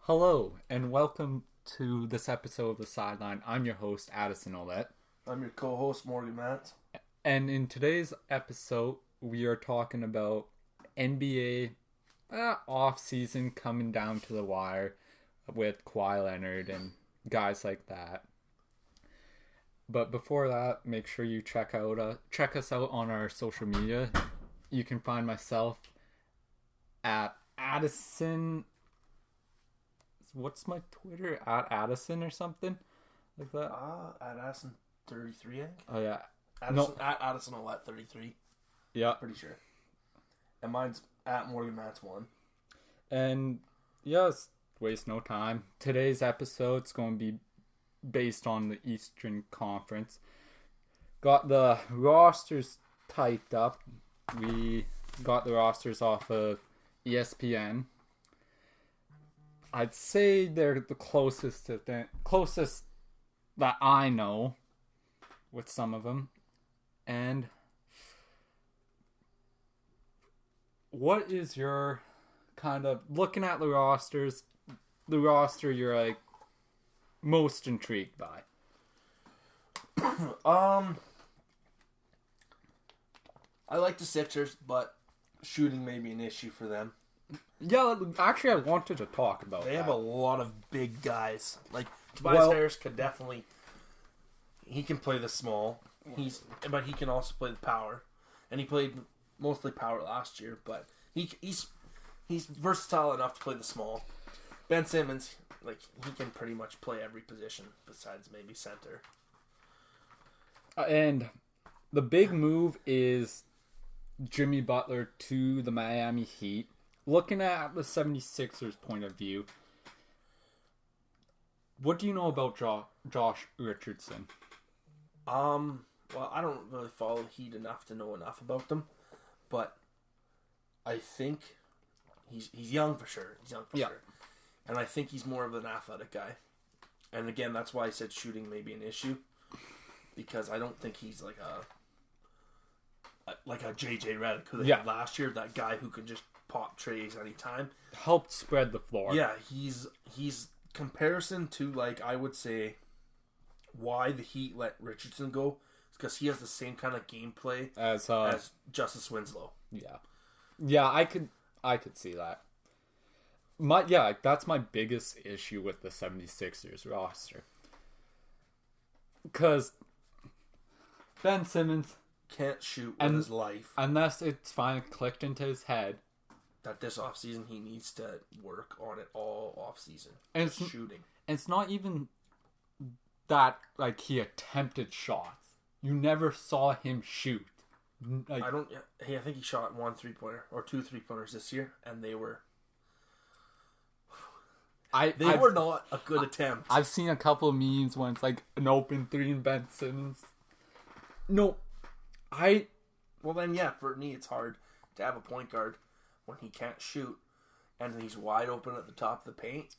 Hello, and welcome to this episode of The Sideline. I'm your host, Addison Olet. I'm your co-host, Morgan Matt. And in today's episode, we are talking about NBA off-season coming down to the wire with Kawhi Leonard and guys like that. But before that, make sure you check us out on our social media. You can find myself at Addison. What's my Twitter? At Addison or something like that. At Addison 33, I think. Oh yeah. Addison, at Addison Olet 33. Yeah. Pretty sure. And mine's at Morgan Matt's 1. And yes, waste no time. Today's episode's going to be based on the Eastern Conference. Got the rosters typed up. We got the rosters off of ESPN. I'd say they're the closest that I know with some of them. And what is your kind of looking at the roster you're like most intrigued by? I like the Sixers, but shooting may be an issue for them. Yeah, actually, I wanted to talk about They that. have a lot of big guys. Like Tobias Harris could definitely. He can play the small. But he can also play the power, and he played mostly power last year. But he's versatile enough to play the small. Ben Simmons, he can pretty much play every position besides maybe center. And the big move is Jimmy Butler to the Miami Heat. Looking at the 76ers point of view, what do you know about Josh Richardson? Well, I don't really follow Heat enough to know enough about them, but I think he's young for sure. He's young for sure. And I think he's more of an athletic guy. And again, that's why I said shooting may be an issue, because I don't think he's like a JJ Redick who they had last year, that guy who can just pop trays anytime. Helped spread the floor. Yeah, he's comparison to, I would say, why the Heat let Richardson go is because he has the same kind of gameplay as Justice Winslow. Yeah, I could see that. That's my biggest issue with the 76ers roster. Because Ben Simmons can't shoot with his life. Unless it's finally clicked into his head that this offseason he needs to work on it all offseason. And it's shooting. And it's not even that he attempted shots. You never saw him shoot. I think he shot 1 3-pointer or 2 3-pointers this year, and they were were not a good attempt. I've seen a couple of memes when it's an open 3 and Ben Simmons. No, Well then, yeah, for me it's hard to have a point guard when he can't shoot and he's wide open at the top of the paint.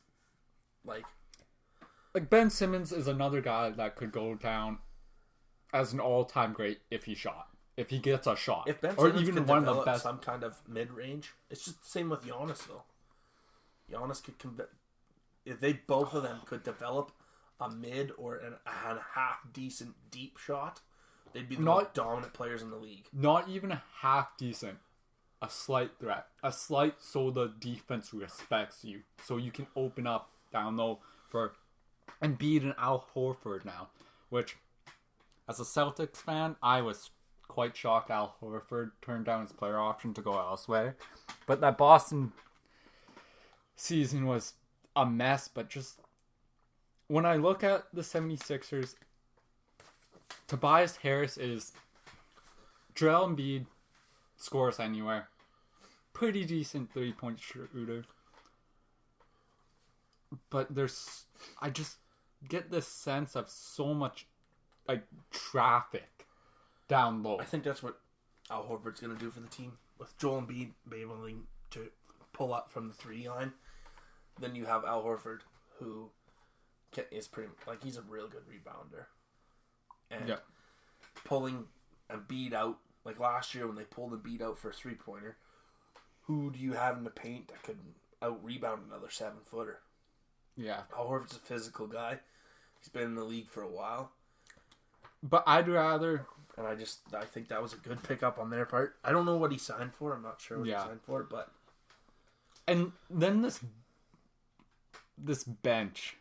Ben Simmons is another guy that could go down as an all-time great if he gets a shot. If Ben Simmons could develop some kind of mid-range, it's just the same with Giannis though. Giannis could if they both of them could develop a mid or a half decent deep shot, they'd be the most dominant players in the league. Not even a half decent. A slight threat. A slight so the defense respects you. So you can open up down low for Embiid and Al Horford now. Which, as a Celtics fan, I was quite shocked Al Horford turned down his player option to go elsewhere. But that Boston season was a mess. But just when I look at the 76ers, Tobias Harris is Joel Embiid scores anywhere. Pretty decent 3-point shooter. But I just get this sense of so much traffic down low. I think that's what Al Horford's going to do for the team. With Joel Embiid being able to pull up from the 3 line, then you have Al Horford, who is pretty he's a real good rebounder. And pulling Embiid out, last year when they pulled Embiid out for a 3-pointer, who do you have in the paint that could out-rebound another 7-footer? Yeah. Al Horford's a physical guy. He's been in the league for a while. But I'd rather... And I think that was a good pickup on their part. I don't know what he signed for. I'm not sure what he signed for, but... And then this bench.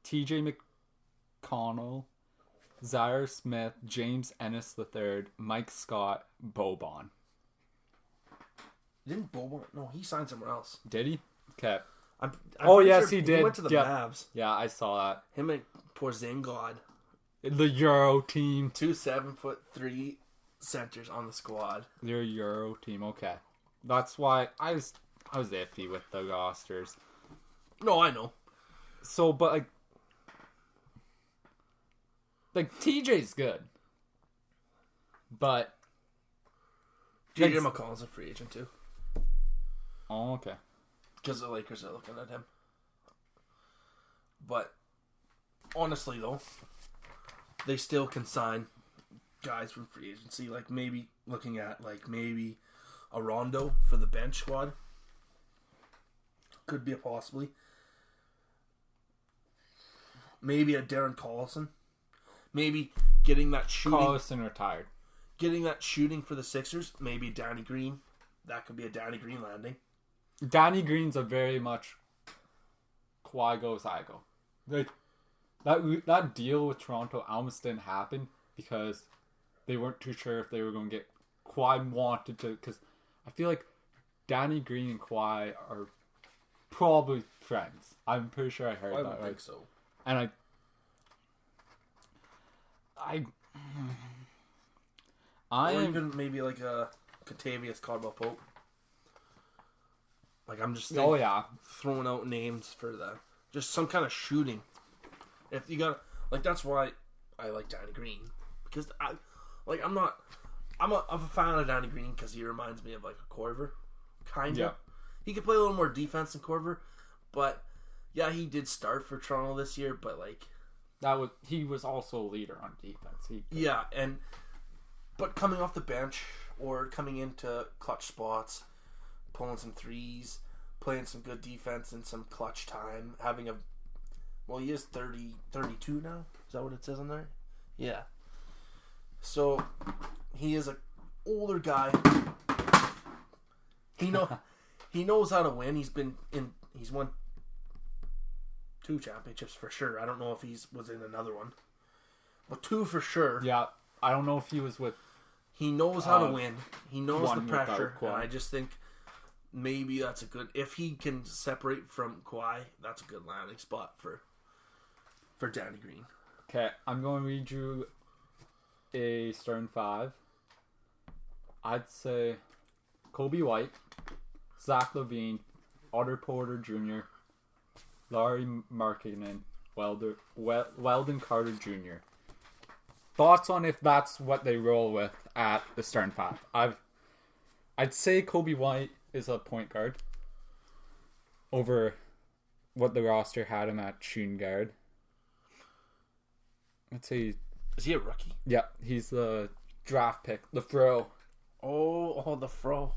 TJ McConnell, Zaire Smith, James Ennis III, Mike Scott, Boban. Didn't Boban... No, he signed somewhere else. Did he? Okay. I'm yes, he did. He went to the Mavs. Yeah, I saw that. Him and Porzingis. The Euro team. 2 7'3" centers on the squad. They're a Euro team. Okay. That's why I was iffy with the rosters. No, I know. So, but like TJ's good. But TJ McConnell's a free agent too. Oh, okay. Because the Lakers are looking at him. But honestly, though, they still can sign guys from free agency. Like maybe looking at maybe a Rondo for the bench squad. Could be a possibly. Maybe a Darren Collison. Maybe getting that shooting. Collison retired. Getting that shooting for the Sixers. Maybe Danny Green. That could be a Danny Green landing. Danny Green's a very much Kawhi goes, I go. Like that deal with Toronto almost didn't happen because they weren't too sure if they were going to get Kawhi wanted to, because I feel like Danny Green and Kawhi are probably friends. I'm pretty sure I heard that. I would think so. And or even maybe like a Kentavious Caldwell-Pope. Like I'm just throwing out names for just some kind of shooting. If you got that's why I like Danny Green, because I'm a fan of Danny Green because he reminds me of like a Korver, kind of. Yeah. He could play a little more defense than Korver, but yeah, he did start for Toronto this year. But he was also a leader on defense. But coming off the bench or coming into clutch spots, pulling some threes, playing some good defense in some clutch time, he is 32 now. Is that what it says on there? Yeah. So he is an older guy. He knows how to win. He's won 2 championships for sure. I don't know if he was in another one, but 2 for sure. Yeah, I don't know if he was with. He knows how to win. He knows the pressure, and I just think maybe that's a good. If he can separate from Kawhi, that's a good landing spot for Danny Green. Okay, I'm going to read you a starting 5. I'd say Kobe White, Zach LaVine, Otto Porter Jr., Larry Markkinen, Weldon Carter Jr. Thoughts on if that's what they roll with at the starting 5? I'd say Kobe White is a point guard over what the roster had him at shooting guard. I'd say... Is he a rookie? Yeah, he's the draft pick, the Fro. Oh, the Fro.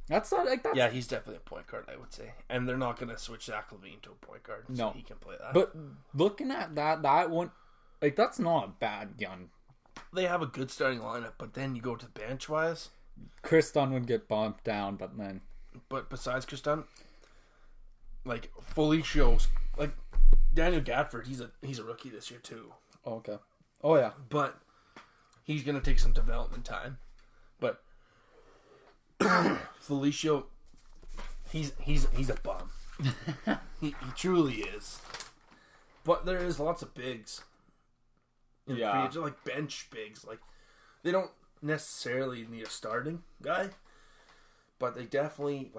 That's not like that. Yeah, he's definitely a point guard, I would say. And they're not going to switch Zach LaVine to a point guard, so he can play that. But looking at that one, that's not a bad gun. They have a good starting lineup, but then you go to bench-wise. Chris Dunn would get bumped down, But besides Chris Dunn, fully shows, Daniel Gafford, he's a rookie this year too. Oh, okay. Oh yeah. But he's gonna take some development time. But Felicio, he's a bum. he truly is. But there is lots of bigs. Yeah. Like bench bigs. They don't necessarily need a starting guy, but they definitely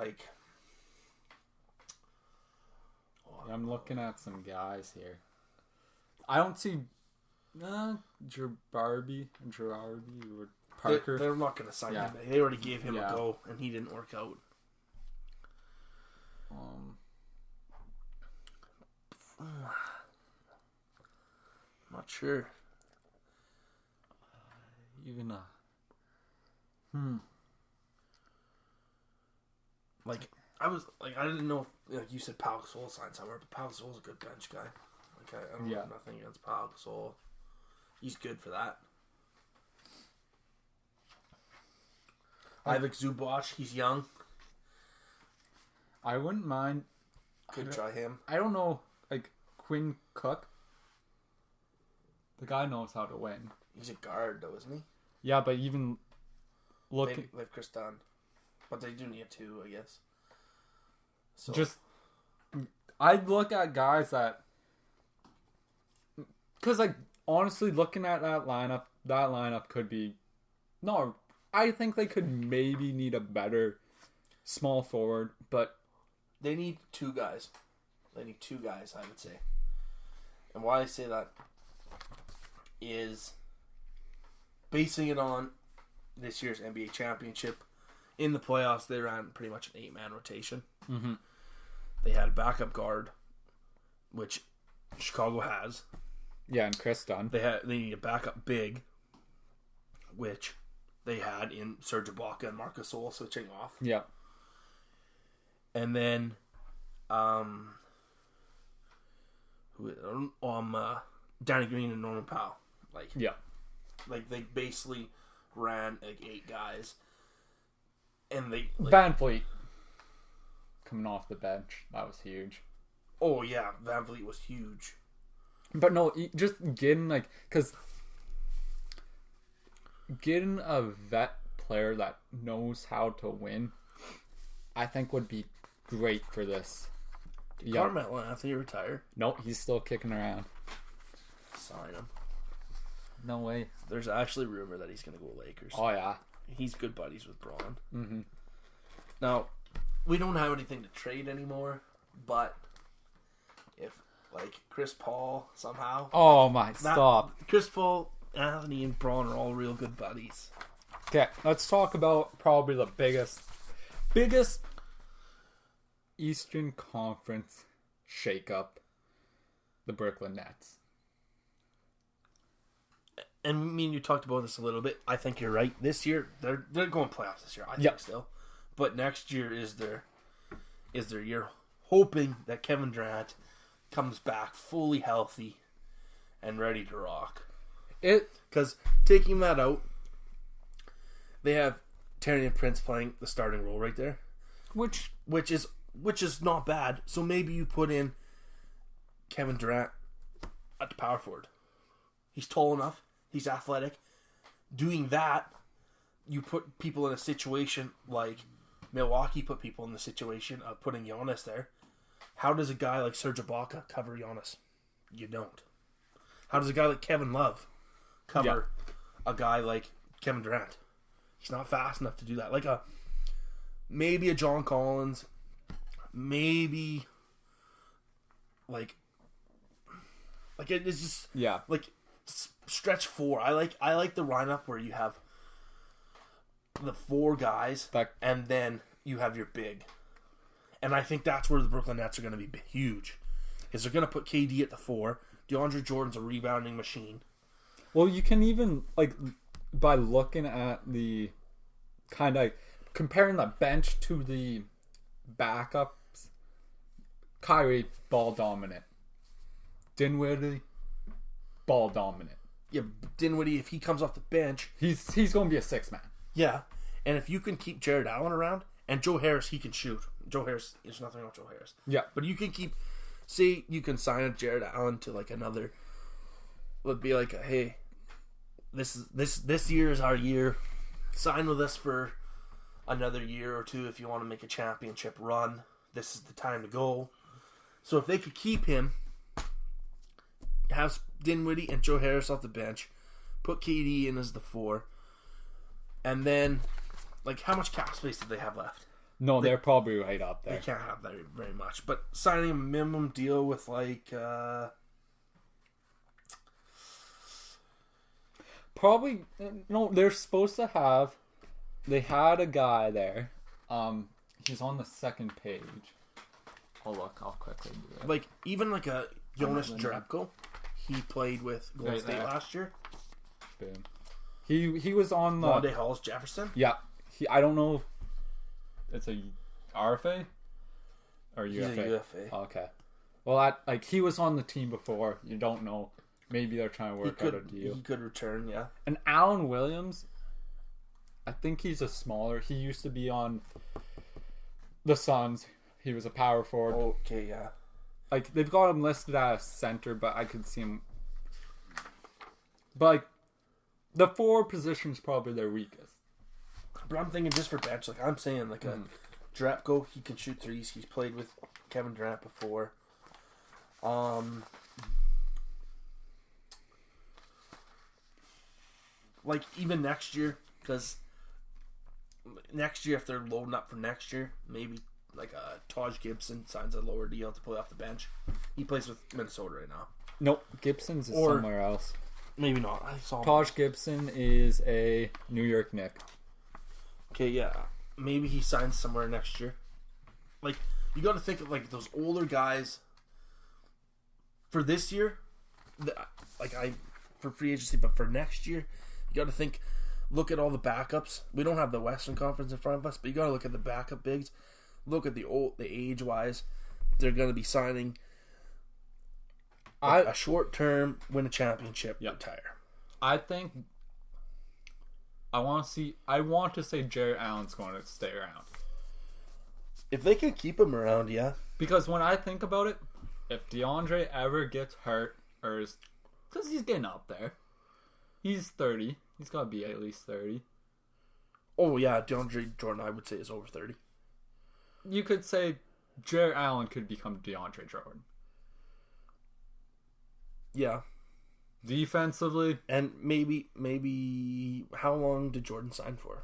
I'm looking at some guys here. I don't see Girardi or Parker. They're not going to sign him. They already gave him a go, and he didn't work out. Not sure. I didn't know if, like you said, Pau Gasol signed somewhere, but Pau Gasol's a good bench guy. Like I don't have nothing against Pau Gasol. He's good for that. Ivic Zubac, he's young. I wouldn't mind. Could try him. I don't know, like Quinn Cook. The guy knows how to win. He's a guard, though, isn't he? Yeah, but even look, they have Chris Dunn, but they do need two, I guess. So just I'd look at guys that, because like honestly, looking at that lineup could be no. I think they could maybe need a better small forward, but they need two guys. They need two guys, I would say. And why I say that is basing it on this year's NBA championship. In the playoffs, they ran pretty much an 8-man rotation. Mm-hmm. They had a backup guard, which Chicago has. Yeah, and Chris Dunn. They need a backup big, which they had in Serge Ibaka and Marc Gasol switching off. Yeah. And then, Danny Green and Norman Powell. Like they basically ran like 8 guys, and they Van Vliet coming off the bench, that was huge. Oh yeah, Van Vliet was huge. But no, just getting because getting a vet player that knows how to win, I think would be great for this. Carmelo Anthony retire? No, he's still kicking around. Sign him. No way. There's actually rumor that he's going to go Lakers. Oh yeah. He's good buddies with Braun. Mm-hmm. Now, we don't have anything to trade anymore, but if Chris Paul somehow. Oh my! Stop. Chris Paul, Anthony, and Braun are all real good buddies. Okay, let's talk about probably the biggest Eastern Conference shakeup: the Brooklyn Nets. And I mean, you talked about this a little bit. I think you're right. This year, they're going playoffs this year. I think still, but next year is their year. Hoping that Kevin Durant comes back fully healthy and ready to rock. Because taking that out, they have Taurean Prince playing the starting role right there, which is not bad. So maybe you put in Kevin Durant at the power forward. He's tall enough. He's athletic. Doing that, you put people in a situation like Milwaukee put people in the situation of putting Giannis there. How does a guy like Serge Ibaka cover Giannis? You don't. How does a guy like Kevin Love cover a guy like Kevin Durant? He's not fast enough to do that. Maybe a John Collins, maybe it's just stretch 4. I like the lineup where you have the 4 guys and then you have your big. And I think that's where the Brooklyn Nets are going to be huge. Is they're going to put KD at the 4. DeAndre Jordan's a rebounding machine. Well, you can even by looking at the kind of comparing the bench to the backups. Kyrie, ball dominant. Dinwiddie, ball dominant. Yeah, Dinwiddie, if he comes off the bench, he's going to be a 6-man. Yeah, and if you can keep Jared Allen around, and Joe Harris, he can shoot. Joe Harris, there's nothing wrong with Joe Harris. Yeah. But you can say you can sign a Jared Allen to another, would be hey, this year is our year. Sign with us for another year or 2 if you want to make a championship run. This is the time to go. So if they could keep him, have Dinwiddie and Joe Harris off the bench, put KD in as the 4, and then how much cap space do they have left? No, they're probably right up there. They can't have that very much. But signing a minimum deal with probably no. They're supposed to have. They had a guy there. He's on the second page. I'll quickly do it. Even a Jonas Jerebko. He played with Golden State last year. Boom. He was on the Monday Halls Jefferson. Yeah. I don't know if it's a RFA. Or He's UFA? a UFA. Okay. Well, he was on the team before. You don't know. Maybe they're trying to work out a deal. He could return, yeah. And Alan Williams, I think he's a smaller. He used to be on the Suns. He was a power forward. Okay, yeah. Like, they've got him listed as center, but I could see him. But, like, the forward position's probably their weakest. But I'm thinking just for bench, like I'm saying, like a Drapko, he can shoot threes. He's played with Kevin Durant before. Like even next year, because next year if they're loading up for next year, maybe like Taj Gibson signs a lower deal to play off the bench. He plays with Minnesota right now. Nope, Gibson's is somewhere else. Maybe not. I saw Taj Gibson is a New York Knick. Okay, yeah. Maybe he signs somewhere next year. Like, you got to think of, like, those older guys for this year, for free agency, but for next year, you got to think, look at all the backups. We don't have the Western Conference in front of us, but you got to look at the backup bigs. Look at the age-wise. They're going to be signing a short term, win a championship, retire. I think I want to say Jared Allen's going to stay around. If they can keep him around, yeah. Because when I think about it, if DeAndre ever gets hurt, because he's getting up there, he's 30. He's got to be at least 30. Oh yeah, DeAndre Jordan, I would say, is over 30. You could say Jared Allen could become DeAndre Jordan. Yeah. Defensively, and maybe how long did Jordan sign for?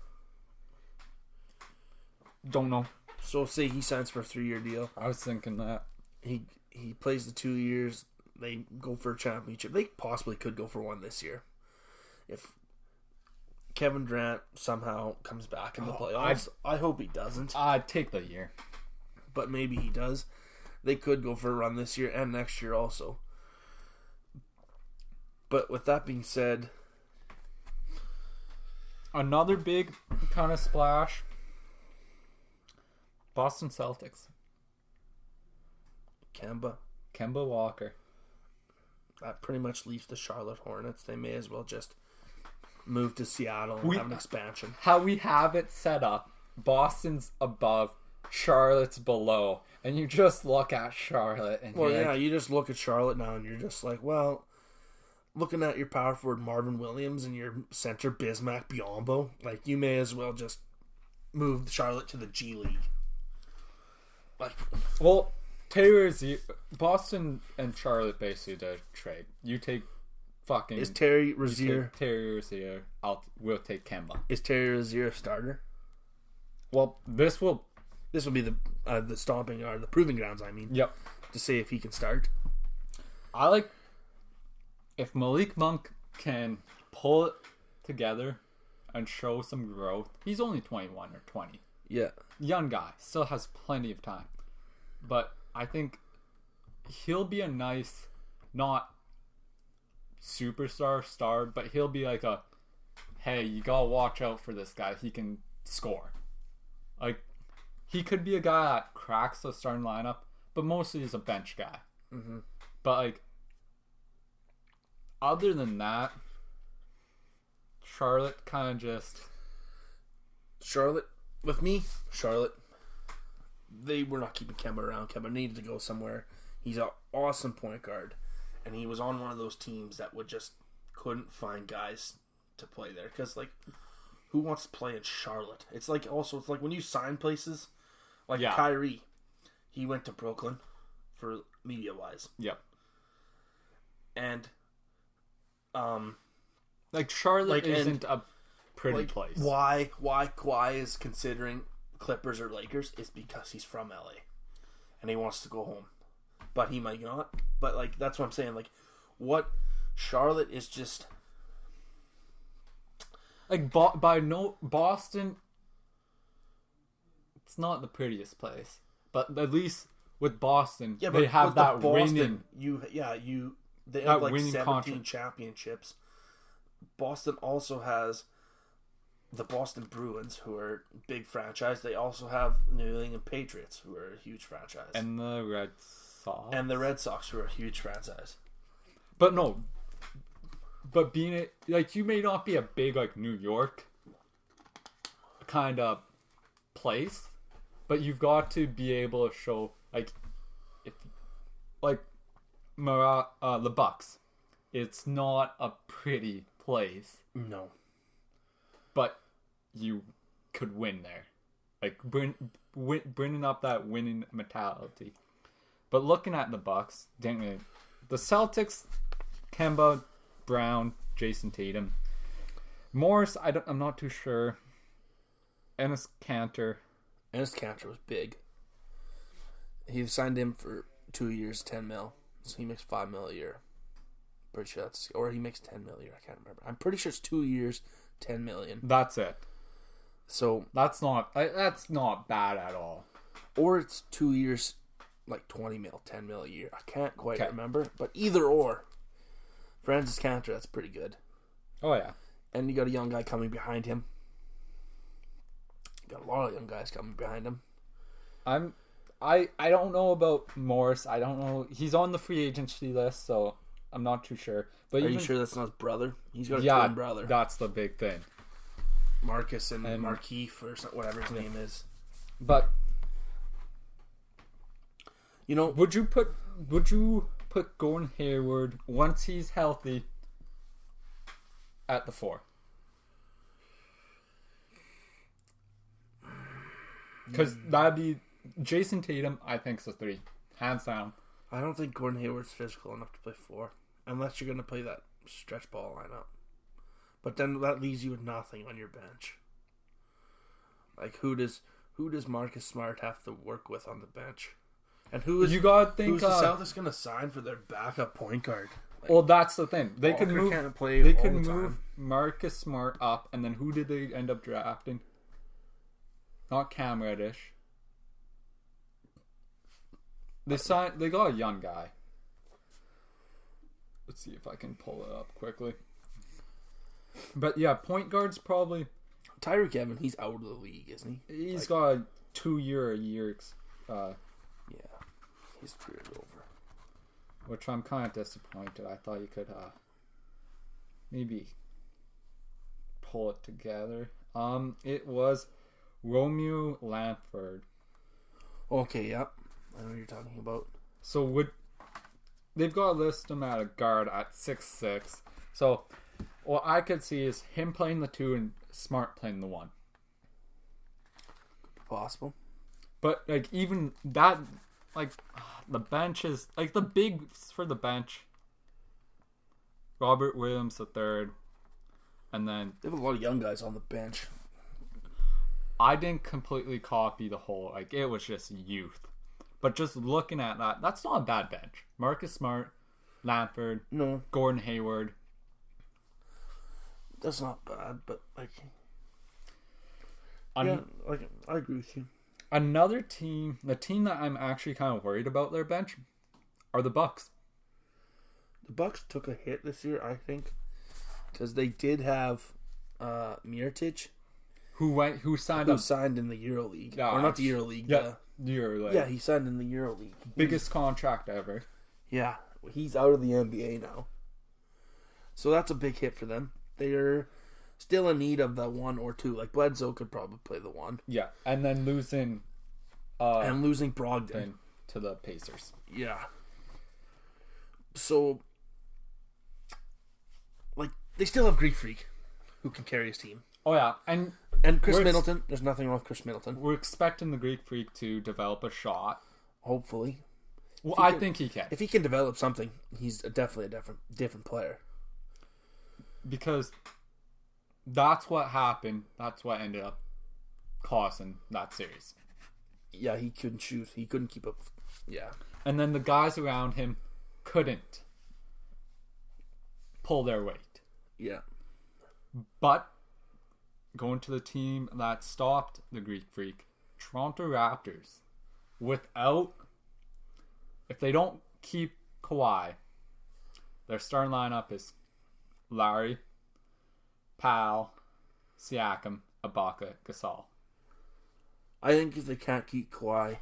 Don't know. So say he signs for a 3-year deal. I was thinking that he plays the 2 years. They go for a championship. They possibly could go for one this year if Kevin Durant somehow comes back in the playoffs. I hope he doesn't. I'd take the year, but maybe he does. They could go for a run this year and next year also. But with that being said, another big kind of splash. Boston Celtics. Kemba Walker. That pretty much leaves the Charlotte Hornets. They may as well just move to Seattle and have an expansion. How we have it set up, Boston's above, Charlotte's below. And you just look at Charlotte and you just look at Charlotte now and you're just like, well, looking at your power forward Marvin Williams and your center Bismack Biyombo, like you may as well just move Charlotte to the G League. Like, well, Boston and Charlotte basically did a trade. You take fucking is Terry Rozier. Terry Rozier. We'll take Kemba. Is Terry Rozier a starter? Well, this will be the stomping or the proving grounds. I mean, yep. To see if he can start. I like. If Malik Monk can pull it together and show some growth, he's only 21 or 20. Yeah. Young guy, still has plenty of time. But I think he'll be a nice, not superstar star, but he'll be like a, hey, you gotta watch out for this guy. He can score. Like, he could be a guy that cracks the starting lineup, but mostly he's a bench guy. Mm-hmm. But, like, other than that, Charlotte kind of just... Charlotte, they were not keeping Kemba around. Kemba needed to go somewhere. He's an awesome point guard. And he was on one of those teams that couldn't find guys to play there. Because, like, who wants to play in Charlotte? It's like when you sign places, like Kyrie, he went to Brooklyn for media-wise. Yep. And... like Charlotte isn't a pretty place. Why Kawhi is considering Clippers or Lakers is because he's from LA and he wants to go home, but he might not. But like that's what I'm saying. Like, what Charlotte is just like Boston. It's not the prettiest place, but at least with Boston, they have that winning. They have like 17 championships. Boston also has the Boston Bruins, who are a big franchise. They also have New England Patriots, who are a huge franchise. And the Red Sox. And the Red Sox, who are a huge franchise. But no. But being it, like, you may not be a big, like, New York kind of place, but you've got to be able to show, like, if, like, the Bucks. It's not a pretty place. No. But you could win there. Like, bringing up that winning mentality. But looking at the Bucks, the Celtics, Kemba, Brown, Jason Tatum. Morris, I'm not too sure. Enes Kanter. Enes Kanter was big. He signed him for 2 years, $10 million. So he makes $5 million a year. Pretty sure that's, or he makes $10 million a year. I can't remember. I'm pretty sure it's 2 years, $10 million. That's it. So that's not bad at all. Or it's 2 years, like $20 million, $10 million a year. I can't quite remember, but either or, Francis Kanter, that's pretty good. Oh yeah, and you got a young guy coming behind him. You got a lot of young guys coming behind him. I don't know about Morris. I don't know. He's on the free agency list, so I'm not too sure. But are you sure that's not his brother? He's got a twin brother. That's the big thing. Marcus and Markeith or whatever his name is. But you know, would you put Gordon Hayward once he's healthy at the 4? Because that'd be Jason Tatum. I think is a 3, hands down. I don't think Gordon Hayward's physical enough to play 4, unless you're going to play that stretch ball lineup. But then that leaves you with nothing on your bench. Like who does Marcus Smart have to work with on the bench? And who's the Celtics going to sign for their backup point guard? Like, well, that's the thing. They could move Marcus Smart up, and then who did they end up drafting? Not Cam Reddish. They got a young guy. Let's see if I can pull it up quickly. But yeah, point guard's probably Tyreek Evans. He's out of the league, isn't he? He's got a 2 year. Yeah, his career's over. Which I'm kind of disappointed. I thought you could maybe pull it together. It was Romeo Langford. Okay, yep. I know what you're talking about. So they've got to list him at a guard at 6'6". So what I could see is him playing the 2 and Smart playing the 1. Possible. But like even that, like the bench is like the bigs for the bench. Robert Williams the 3rd, and then they have a lot of young guys on the bench. I didn't completely copy the whole, like it was just youth. But just looking at that, that's not a bad bench. Marcus Smart, Langford, no, Gordon Hayward. That's not bad, but like, I agree with you. Another team, the team that I'm actually kind of worried about their bench, are the Bucks. The Bucks took a hit this year, I think, because they did have Mirotic, who signed in the EuroLeague, or not the EuroLeague. Yeah, EuroLeague. Yeah, he signed in the EuroLeague. Biggest contract ever. Yeah, he's out of the NBA now, so that's a big hit for them. They're still in need of the 1 or 2. Like Bledsoe could probably play the 1. Yeah, and then losing Brogdon to the Pacers. Yeah. So, like, they still have Greek Freak, who can carry his team. Oh yeah, and Chris Middleton. There's nothing wrong with Chris Middleton. We're expecting the Greek Freak to develop a shot. Hopefully. Well, I think he can. If he can develop something, he's definitely a different player. Because that's what happened. That's what ended up costing that series. Yeah, he couldn't shoot. He couldn't keep up. Yeah. And then the guys around him couldn't pull their weight. Yeah. But going to the team that stopped the Greek Freak, Toronto Raptors. If they don't keep Kawhi, their starting lineup is Lowry, Powell, Siakam, Ibaka, Gasol. I think if they can't keep Kawhi,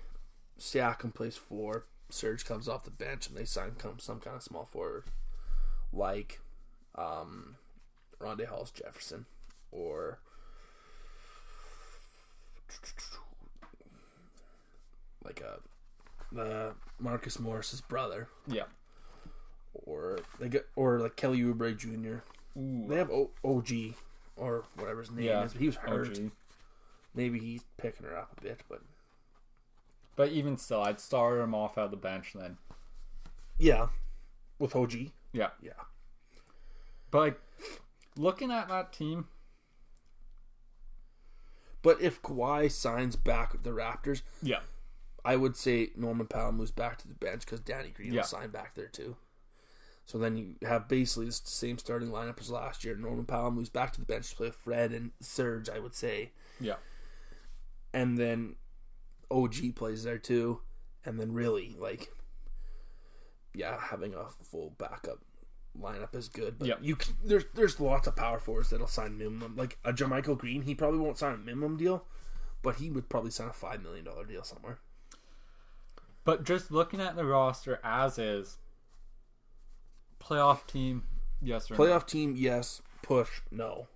Siakam plays 4, Serge comes off the bench, and they sign some kind of small forward like Rondae Hollis Jefferson or like Marcus Morris's brother. Yeah. Or like Kelly Oubre Jr. Ooh. They have OG or whatever his name is, but he was hurt. OG. Maybe he's picking her up a bit, But even still, I'd start him off at the bench then. yeah, with OG. Yeah. Yeah. But like, looking at that team, But if Kawhi signs back with the Raptors, yeah, I would say Norman Powell moves back to the bench because Danny Green will sign back there too. So then you have basically the same starting lineup as last year. Norman Powell moves back to the bench to play with Fred and Serge, I would say. yeah, And then OG plays there too. And then really, like, yeah, having a full backup lineup is good. But there's lots of power forwards that'll sign minimum. Like a Jermichael Green, he probably won't sign a minimum deal, but he would probably sign a $5 million deal somewhere. But just looking at the roster as is, playoff team, yes or no? Playoff team, yes. Push, no.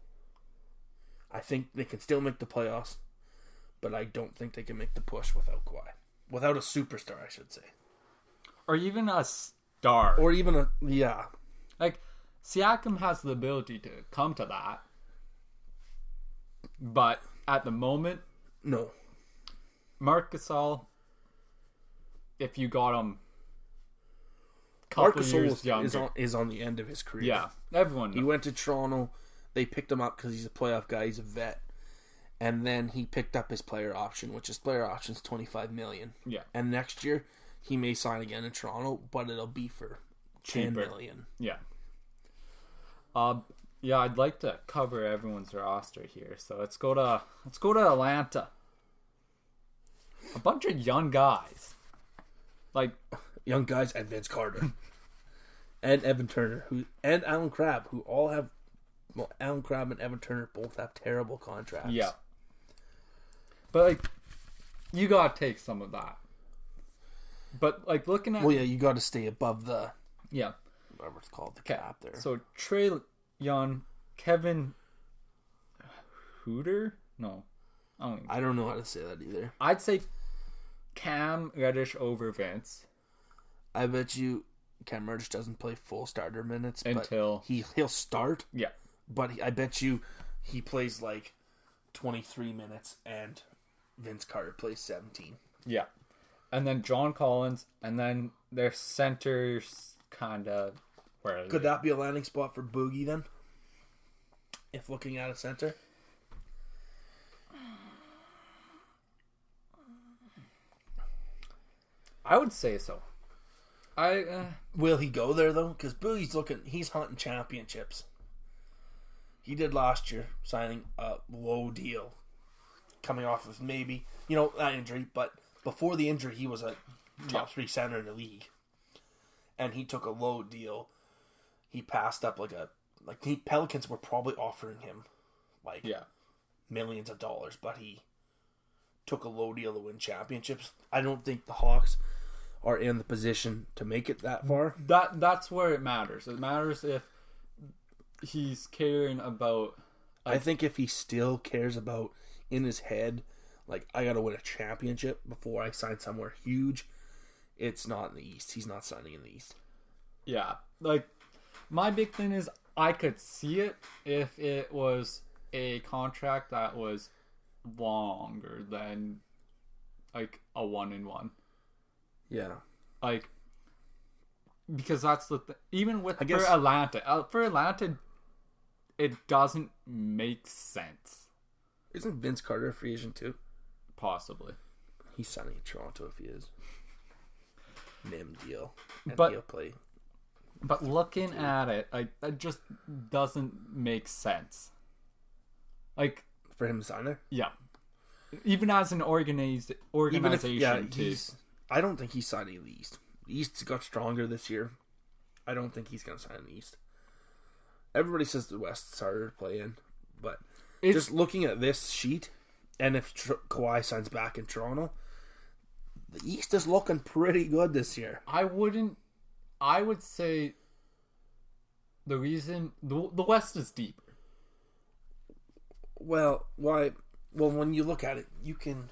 I think they can still make the playoffs, but I don't think they can make the push without Kawhi. Without a superstar, I should say. Or even a star. Or even a, yeah. Like, Siakam has the ability to come to that. But at the moment, No. Marc Gasol, if you got him Marc couple years Gasol younger. is on the end of his career. Yeah, everyone He knows. went to Toronto. They picked him up because he's a playoff guy. He's a vet. And then he picked up his player option, which his player option is $25 million. Yeah. And next year, he may sign again in Toronto, but it'll be for $10 million. Yeah. Yeah, I'd like to cover everyone's roster here. So let's go to Atlanta. A bunch of young guys. Like, Young guys and Vince Carter. And Evan Turner, and Alan Crabb, who all have, well, Alan Crabb and Evan Turner both have terrible contracts. yeah. But like, you gotta take some of that. But like, looking at Well, yeah, you got to stay above the, yeah. whatever it's called, the cap there. So Trey Young, Kevin Hooter? No. I don't know how to say that either. I'd say Cam Reddish over Vince. I bet you Cam Reddish doesn't play full starter minutes Until- but he'll start. Yeah. But I bet you he plays like 23 minutes and Vince Carter plays 17. Yeah. And then John Collins, and then their centers kind of where Could that be a landing spot for Boogie then? If looking at a center? I would say so. Will he go there though? Because Boogie's he's hunting championships. He did last year, signing a low deal, coming off of maybe that injury. But before the injury, he was a top 3 center in the league, and he took a low deal. He passed up Pelicans were probably offering him millions of dollars, but he took a low deal to win championships. I don't think the Hawks are in the position to make it that far. That's where it matters. It matters if he's caring about. I think if he still cares about in his head, like, I gotta win a championship before I sign somewhere huge, it's not in the East. He's not signing in the East. Yeah, like, my big thing is I could see it if it was a contract that was longer than like a 1-and-1. Yeah. Like, because that's the even with guess- for Atlanta, it doesn't make sense. Isn't Vince Carter a free agent too? Possibly, He's signing in Toronto if he is. Nim deal. And But- he'll play. but looking at it, like, that just doesn't make sense. Like, For him to sign there? yeah, even as an organization too. I don't think he's signing in the East. The East's got stronger this year. I don't think he's going to sign in the East. Everybody says the West's harder to play in, but just looking at this sheet, and if Kawhi signs back in Toronto, the East is looking pretty good this year. I would say the reason the West is deeper. Well, why? Well, when you look at it, you can.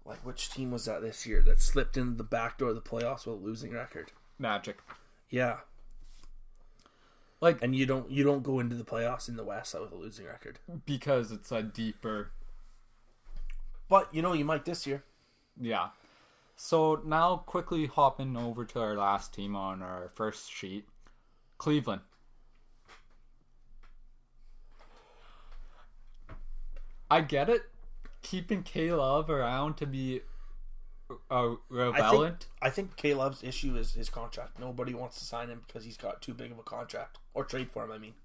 Like, which team was that this year that slipped into the back door of the playoffs with a losing record? Magic. Yeah. Like, and you don't go into the playoffs in the West with a losing record because it's a deeper. But you might this year. Yeah. So now quickly hopping over to our last team on our first sheet, Cleveland. I get it. Keeping K-Love around to be relevant. I think K-Love's issue is his contract. Nobody wants to sign him because he's got too big of a contract. Or trade for him, I mean.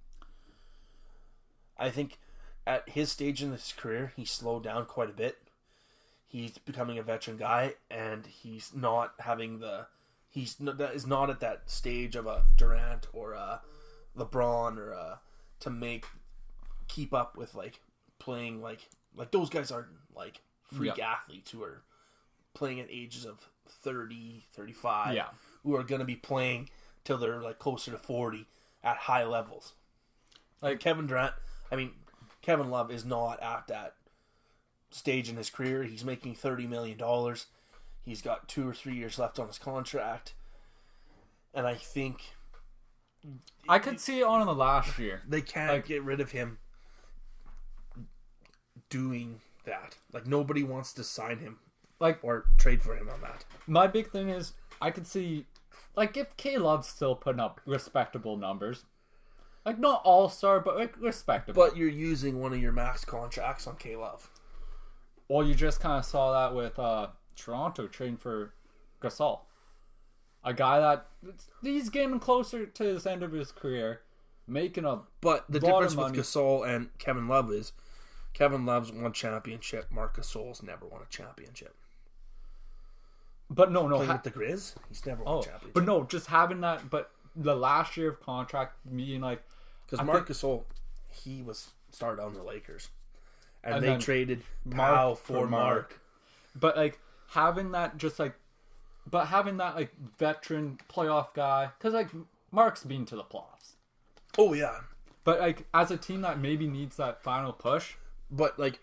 I think at his stage in his career, he slowed down quite a bit. He's becoming a veteran guy, and he's not having is not at that stage of a Durant or a LeBron or keep up with playing like those guys are freak athletes who are playing at ages of 30, 35, who are going to be playing till they're closer to 40 at high levels. Kevin Love is not at that stage in his career. He's making $30 million. He's got 2 or 3 years left on his contract. And I think I could see it on the last year. They can't get rid of him doing that. Nobody wants to sign him or trade for him on that. My big thing is I could see if K-Love's still putting up respectable numbers. Not all-star, but respectable. But you're using one of your max contracts on K-Love. Well, you just kind of saw that with Toronto trading for Gasol. A guy that he's getting closer to his end of his career, making a But the difference with Gasol and Kevin Love is Kevin Love's won championship. Marc Gasol's never won a championship. But no. Playing with the Grizz, he's never won a championship. But no, just having that. But the last year of contract, meaning because Marc Gasol, he was started on the Lakers, and they traded Pau for Marc. But having that, but having that veteran playoff guy, because Marc's been to the playoffs. Oh yeah. But as a team that maybe needs that final push. But like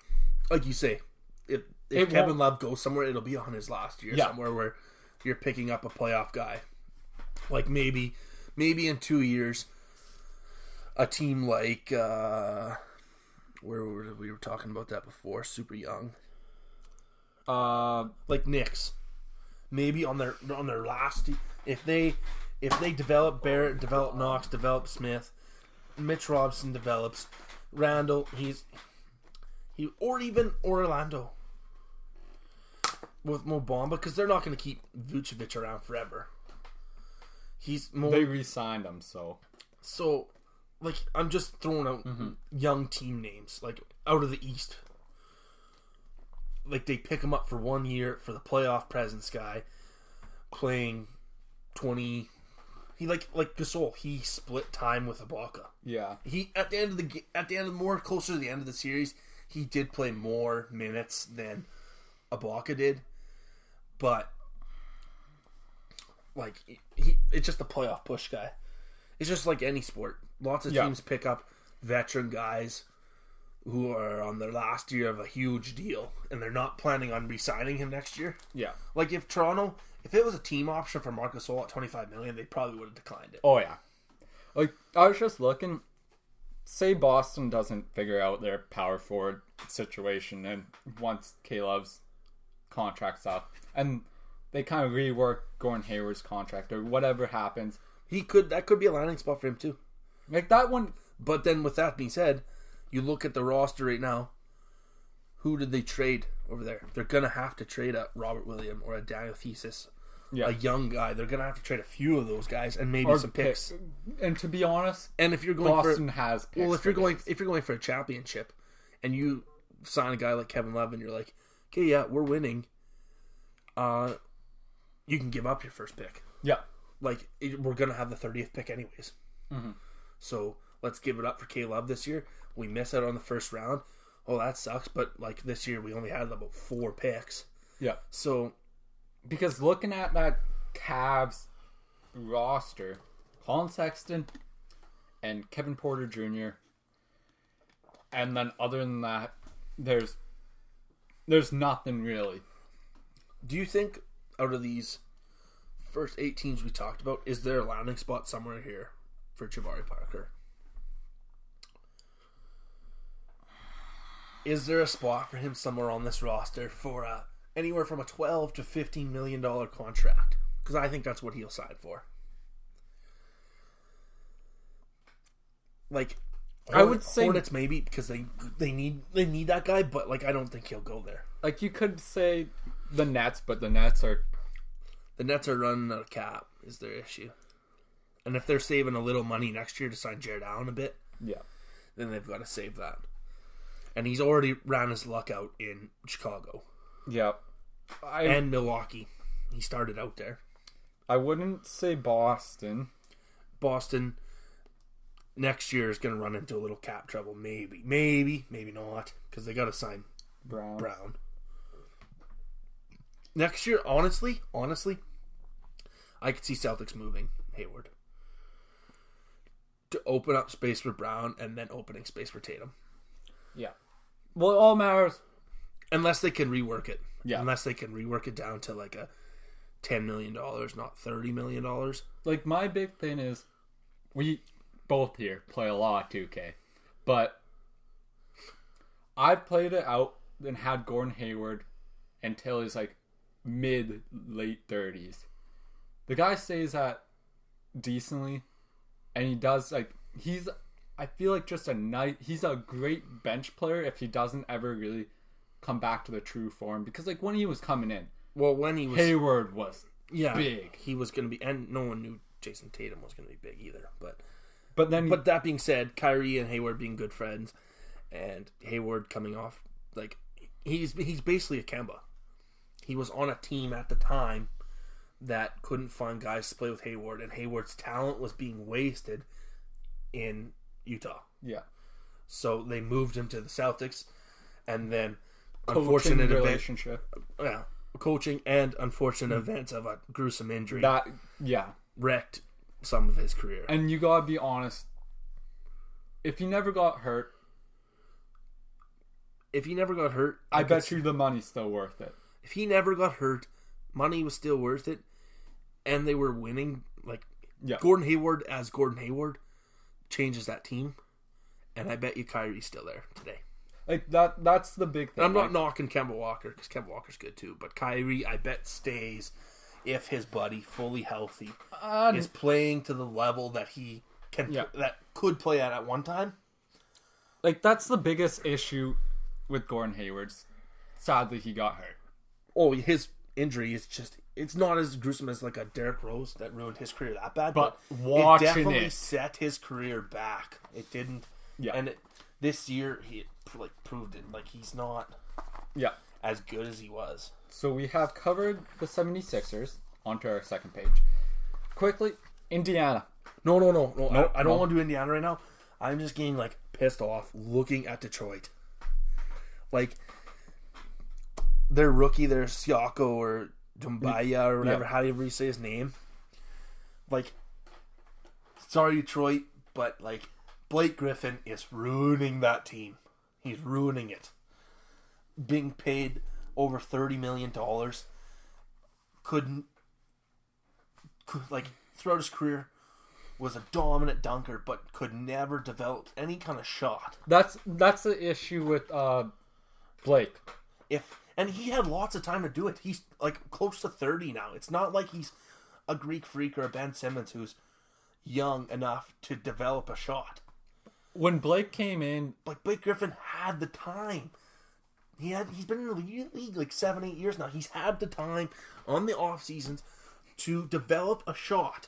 you say, if Kevin Love goes somewhere, it'll be on his last year somewhere where you're picking up a playoff guy. Maybe in 2 years, a team where we were talking about that before, super young, Knicks, maybe on their last, if they develop Barrett, develop Knox, develop Smith, Mitch Robinson develops, Randall, or even Orlando with Mo Bamba, because they're not going to keep Vucevic around forever. They re-signed him, so I'm just throwing out young team names out of the East. They pick him up for 1 year for the playoff presence guy, playing 20. He like Gasol. He split time with Ibaka. Yeah. He closer to the end of the series, he did play more minutes than Ibaka did, but it's just a playoff push guy. It's just like any sport. Lots of teams pick up veteran guys who are on their last year of a huge deal, and they're not planning on re-signing him next year. Yeah. If Toronto, if it was a team option for Marc Gasol at $25 million, they probably would have declined it. Oh yeah. I was just looking. Say Boston doesn't figure out their power forward situation, and once K-Love's contract's up, and they kind of rework Gordon Hayward's contract or whatever happens. That could be a landing spot for him too. That one. But then with that being said, you look at the roster right now. Who did they trade over there? They're gonna have to trade a Robert Williams or a Daniel Thesis, a young guy. They're gonna have to trade a few of those guys and maybe some picks. And to be honest, and if you're going Boston has picks. Well, if you're going for a championship, and you sign a guy like Kevin Love, and you're like, okay, yeah, we're winning. You can give up your first pick. Yeah. We're going to have the 30th pick anyways. Mm-hmm. So let's give it up for K-Love this year. we miss out on the first round. Oh, that sucks. But like this year, we only had about 4 picks. Yeah. So, because looking at that Cavs roster, Colin Sexton and Kevin Porter Jr., and then other than that, there's nothing really. Do you think out of these first 8 teams we talked about, is there a landing spot somewhere here for Jabari Parker? Is there a spot for him somewhere on this roster for anywhere from a $12 to $15 million contract? Because I think that's what he'll sign for. Like, I would say Hornets maybe, because they need that guy, but like I don't think he'll go there. Like, you could say the Nets, but the Nets are running out of cap is their issue. And if they're saving a little money next year to sign Jared Allen a bit, then they've got to save that. And he's already ran his luck out in Chicago. Yeah. And Milwaukee. He started out there. I wouldn't say Boston. Boston next year is going to run into a little cap trouble. Maybe not. Because they got to sign Brown. Next year, honestly, I could see Celtics moving Hayward to open up space for Brown and then opening space for Tatum. Yeah. Well, it all matters. Unless they can rework it. Yeah. Unless they can rework it down to like a $10 million, not $30 million. Like, my big thing is, we both here play a lot of 2K. But I've played it out and had Gordon Hayward until he's like mid-late 30s. The guy stays at decently, and he does, like, I feel like he's a great bench player if he doesn't ever really come back to the true form. Because, like, when he was coming in, Hayward was big. He was going to be, and no one knew Jason Tatum was going to be big either. But that being said, Kyrie and Hayward being good friends, and Hayward coming off, like, he's basically a Kemba. He was on a team at the time that couldn't find guys to play with Hayward, and Hayward's talent was being wasted in Utah. Yeah. So they moved him to the Celtics, and then coaching and unfortunate events of a gruesome injury wrecked some of his career. And you gotta be honest, if he never got hurt, I bet you the money's still worth it. If he never got hurt, money was still worth it, and they were winning. Like, Gordon Hayward as Gordon Hayward changes that team, and I bet you Kyrie's still there today. Like, that's the big thing. And I'm not knocking Kemba Walker, because Kemba Walker's good too, but Kyrie, I bet, stays if his buddy, fully healthy, is playing to the level that he can that could play at one time. Like, that's the biggest issue with Gordon Hayward. Sadly, he got hurt. Oh, his injury is just, it's not as gruesome as like a Derrick Rose that ruined his career that bad, but it definitely set his career back. It didn't. Yeah. And this year he like proved it. Like, he's not as good as he was. So we have covered the 76ers. Onto our second page. Quickly, Indiana. No. I don't want to do Indiana right now. I'm just getting like pissed off looking at Detroit. Like, their rookie, their Siako or Doumbia or whatever, however you say his name. Like, sorry Detroit, but like, Blake Griffin is ruining that team. He's ruining it. Being paid over $30 million, throughout his career was a dominant dunker, but could never develop any kind of shot. That's the issue with Blake. And he had lots of time to do it. He's like close to 30 now. It's not like he's a Greek freak or a Ben Simmons who's young enough to develop a shot. When Blake came in, like, Blake Griffin had the time. He's been in the league like 7-8 years now. He's had the time on the off seasons to develop a shot,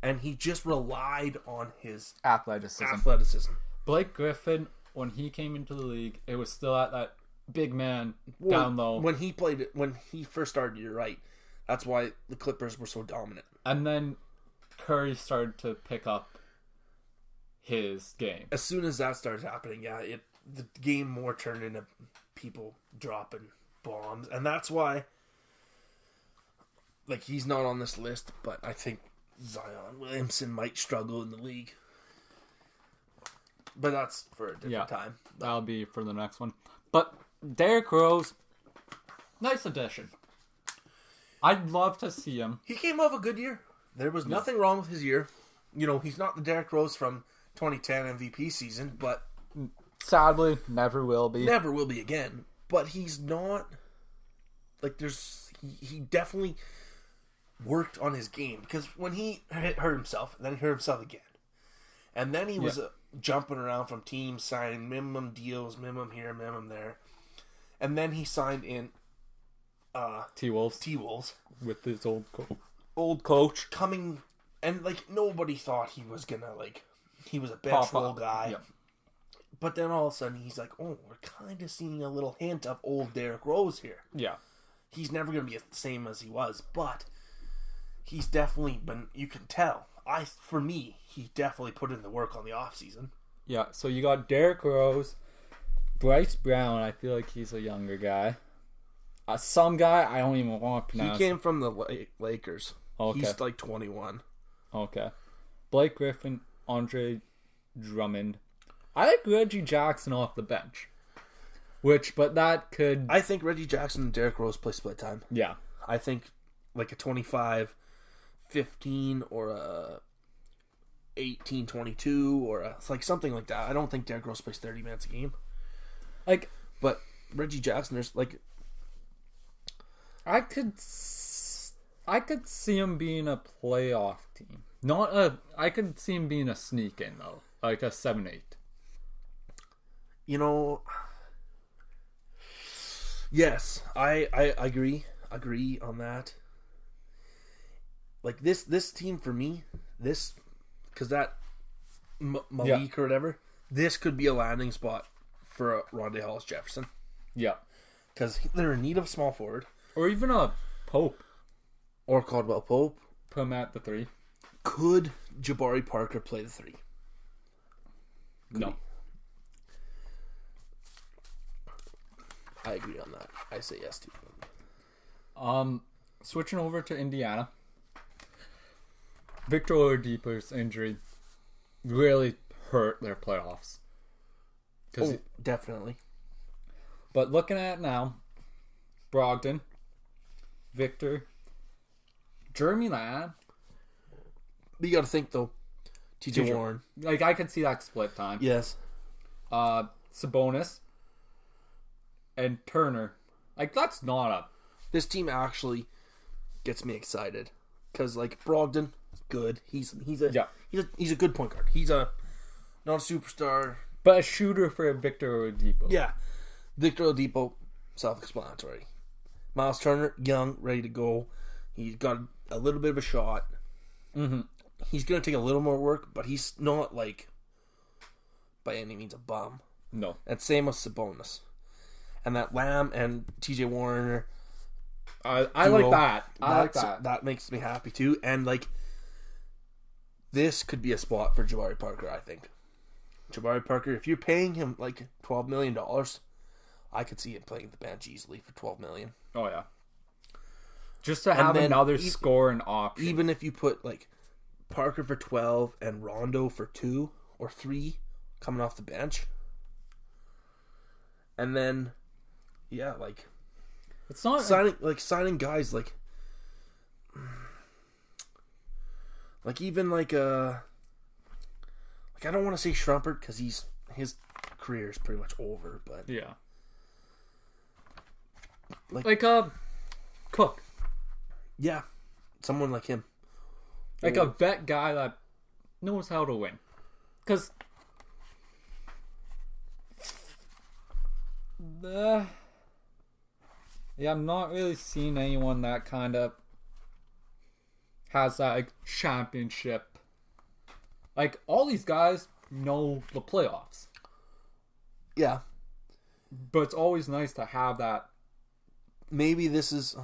and he just relied on his athleticism. Blake Griffin, when he came into the league, it was still at that big man down low. When he first started, you're right. That's why the Clippers were so dominant. And then Curry started to pick up his game. As soon as that starts happening, the game more turned into people dropping bombs, and that's why, like, he's not on this list. But I think Zion Williamson might struggle in the league. But that's for a different time. That'll be for the next one. But Derrick Rose, nice addition. I'd love to see him. He came off a good year. There was nothing wrong with his year. You know, he's not the Derrick Rose from 2010 MVP season, but Sadly, never will be. Never will be again. But he's not, like, he definitely worked on his game. Because when he hurt himself, then he hurt himself again. And then he was jumping around from teams, signing minimum deals, minimum here, minimum there. And then he signed in T-Wolves. With his old coach. Coming, and, like, nobody thought he was going to, like, he was a bench role guy. Yep. But then all of a sudden he's like, oh, we're kind of seeing a little hint of old Derrick Rose here. Yeah. He's never going to be the same as he was, but he's definitely been, you can tell. For me, he definitely put in the work on the offseason. Yeah, so you got Derrick Rose, Bryce Brown, I feel like he's a younger guy. Some guy, I don't even want to pronounce. He came from the Lakers. Okay. He's like 21. Okay. Blake Griffin, Andre Drummond. I like Reggie Jackson off the bench. But that could... I think Reggie Jackson and Derrick Rose play split time. Yeah. I think like a 25-15 or a 18-22 or it's like something like that. I don't think Derrick Rose plays 30 minutes a game. Like, but Reggie Jackson, there's like... I could see him being a playoff team. I could see him being a sneak in, though. Like a 7-8. You know, yes, I agree on that. Like this team for me, because that Malik or whatever, this could be a landing spot for Rondé Hollis Jefferson. Yeah, because they're in need of a small forward, or even a Pope, or Caldwell Pope. Put him at the 3. Could Jabari Parker play the 3? No. I agree on that. I say yes to you. Switching over to Indiana. Victor Oladipo's injury really hurt their playoffs. Oh, definitely. But looking at it now, Brogdon, Victor, Jeremy Lamb. But you got to think though, TJ Warren. Like I could see that split time. Yes. Sabonis. And Turner, like that's not a. This team actually gets me excited because like Brogdon, good. He's a good point guard. He's not a superstar, but a shooter for Victor Oladipo. Yeah, Victor Oladipo, self-explanatory. Miles Turner, young, ready to go. He's got a little bit of a shot. Mm-hmm. He's gonna take a little more work, but he's not like by any means a bum. No. And same with Sabonis. And that Lamb and TJ Warner. I like that. I like that. That makes me happy too. And like, this could be a spot for Jabari Parker, I think. Jabari Parker, if you're paying him like $12 million, I could see him playing the bench easily for $12 million. Oh, yeah. Just to have another scoring option. Even if you put like Parker for 12 and Rondo for 2 or 3 coming off the bench. And then, yeah, like it's not signing guys like even like I don't want to say Schrumpert because his career is pretty much over, but yeah, like Cook, yeah, someone like him, like a vet guy that knows how to win, because. Yeah, I'm not really seeing anyone that kind of has that like championship. Like all these guys know the playoffs. Yeah, but it's always nice to have that. Maybe this is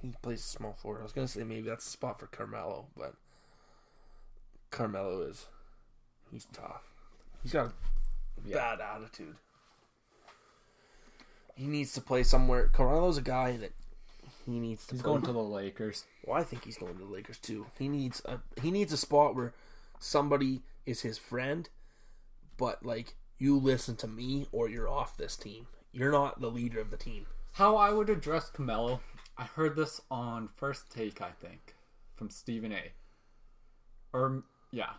he plays small forward. I was gonna say maybe that's a spot for Carmelo, but Carmelo he's tough. He's got a bad attitude. He needs to play somewhere. Carmelo's a guy that he needs to. He's play. going to the Lakers. Well, I think he's going to the Lakers too. He needs a spot where somebody is his friend, but like you listen to me or you're off this team. You're not the leader of the team. How I would address Carmelo, I heard this on First Take, I think, from Stephen A. Or, yeah,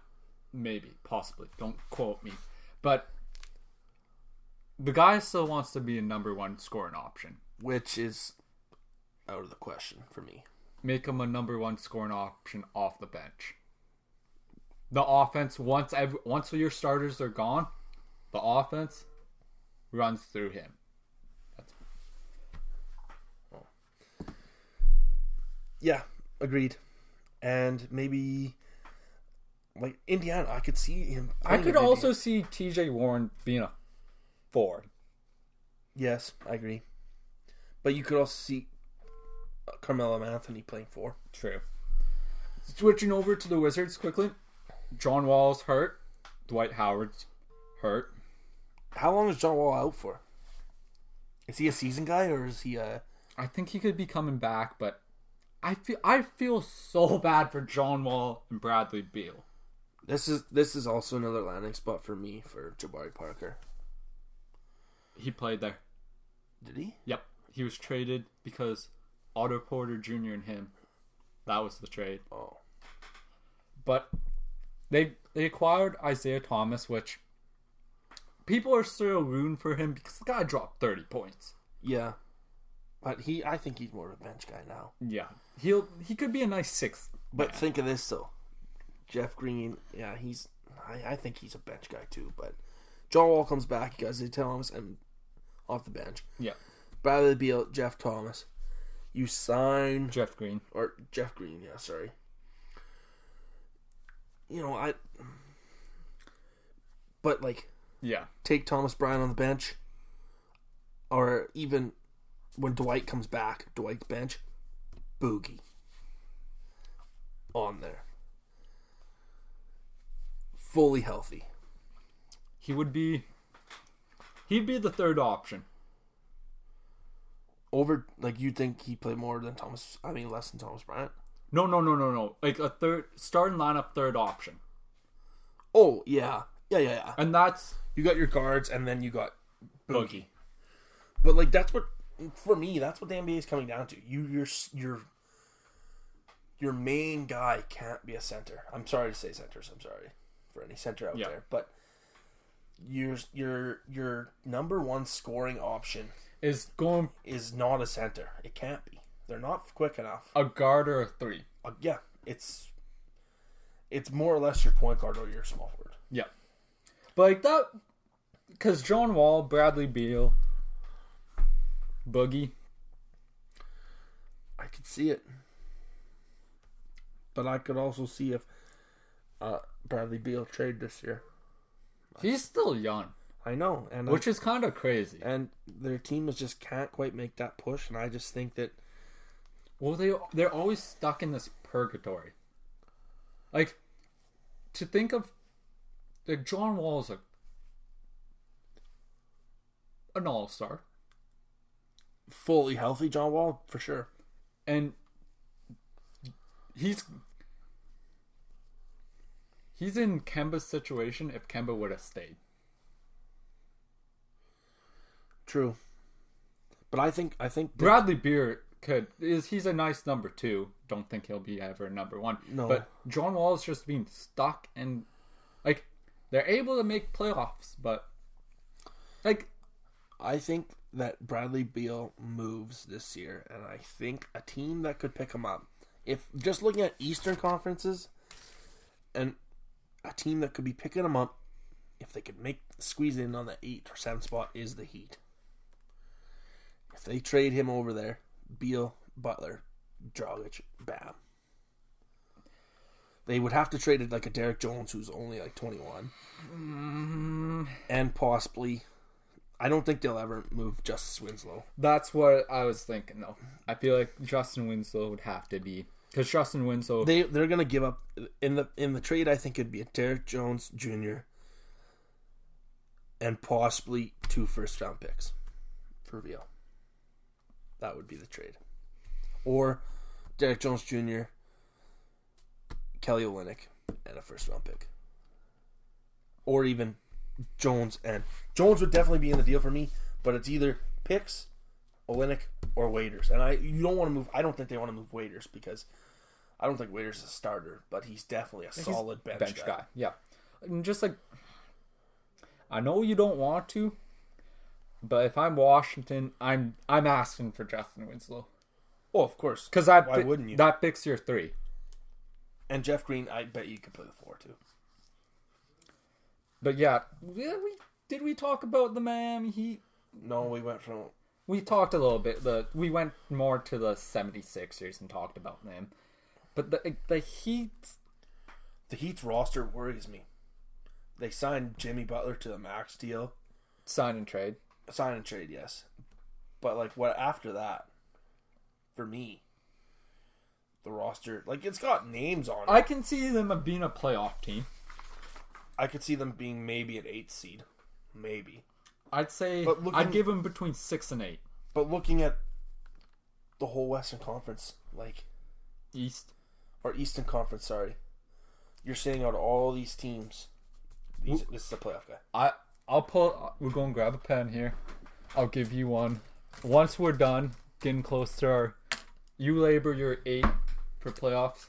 maybe, possibly. Don't quote me. But the guy still wants to be a number one scoring option. Which is out of the question for me. Make him a number one scoring option off the bench. The offense, once your starters are gone, the offense runs through him. Yeah, agreed. And maybe like Indiana, I could see him. I could also see TJ Warren being a 4. Yes, I agree. But you could also see Carmelo Anthony playing 4. True. Switching over to the Wizards quickly. John Wall's hurt. Dwight Howard's hurt. How long is John Wall out for? Is he a season guy or is he a... I think he could be coming back, but I feel so bad for John Wall and Bradley Beal. This is also another landing spot for me for Jabari Parker. He played there. Did he? Yep. He was traded because Otto Porter Jr. and him. That was the trade. Oh. But they acquired Isaiah Thomas, which people are still rooting for him because the guy dropped 30 points. Yeah. But I think he's more of a bench guy now. Yeah. He could be a nice 6th. But think of this though. Jeff Green, yeah, I think he's a bench guy too, but John Wall comes back, you guys, Thomas and off the bench. Yeah. Bradley Beal, Jeff Thomas. You sign Jeff Green. Or Jeff Green, yeah, sorry. You know, but like yeah. Take Thomas Bryant on the bench. Or even when Dwight comes back, Dwight's bench, Boogie on there. Fully healthy. He'd be the third option. Over, like, you think he played more than less than Thomas Bryant? No. Like a third starting lineup, third option. Oh, yeah. Yeah. And that's... You got your guards, and then you got Boogie. But, like, that's what... For me, that's what the NBA is coming down to. Your main guy can't be a center. I'm sorry to say centers. I'm sorry for any center out there. But your number one scoring option is not a center. It can't be. They're not quick enough. A guard or a 3. Yeah, it's more or less your point guard or your small forward. Yeah. But like that, because John Wall, Bradley Beal, Boogie. I could see it. But I could also see if Bradley Beal trade this year. He's still young. I know. Which is kind of crazy. And their team just can't quite make that push. And I just think that... Well, they're always stuck in this purgatory. Like, to think of... Like, John Wall is an all-star. Fully healthy John Wall, for sure. And he's in Kemba's situation if Kemba would have stayed. True. But I think Bradley Beal he's a nice number 2. Don't think he'll be ever number 1. No. But John Wall is just being stuck, and like they're able to make playoffs, but like I think that Bradley Beal moves this year, and I think a team that could pick him up, if just looking at Eastern conferences, and a team that could be picking him up, if they could squeeze in on the 8 or 7 spot, is the Heat. If they trade him over there, Beal, Butler, Dragic, bam. They would have to trade it like a Derek Jones who's only like 21. And possibly... I don't think they'll ever move Justice Winslow. That's what I was thinking, though. I feel like Justin Winslow would have to be, because Justin Winslow they're gonna give up in the trade. I think it'd be a Derek Jones Jr., and possibly 2 first-round picks for Beal. That would be the trade. Or Derek Jones Jr., Kelly Olynyk, and a first-round pick. Or even Jones would definitely be in the deal for me, but it's either picks, Olynyk, or Waiters. And you don't want to move. I don't think they want to move Waiters because I don't think Waiters is a starter, but he's definitely a solid bench guy. Yeah, and just like I know you don't want to, but if I'm Washington, I'm asking for Justin Winslow. Oh, of course. Because why wouldn't you? That picks your 3. And Jeff Green, I bet you could play the 4 too. But yeah, did we talk about the Miami Heat? No, we went from... We talked a little bit. We went more to the 76ers and talked about them. But the Heat... The Heat's roster worries me. They signed Jimmy Butler to a max deal. Sign and trade. Sign and trade, yes. But, like, what after that? For me, the roster... Like, it's got names on it. I can see them being a playoff team. I could see them being maybe an 8th seed. Maybe. I'd say I'd give them between 6 and 8. But looking at the whole Western Conference, like Eastern Conference, sorry. You're saying out of all these teams, this is a playoff guy. We're going to grab a pen here. I'll give you one. Once we're done, getting close to our... You labor your 8 for playoffs.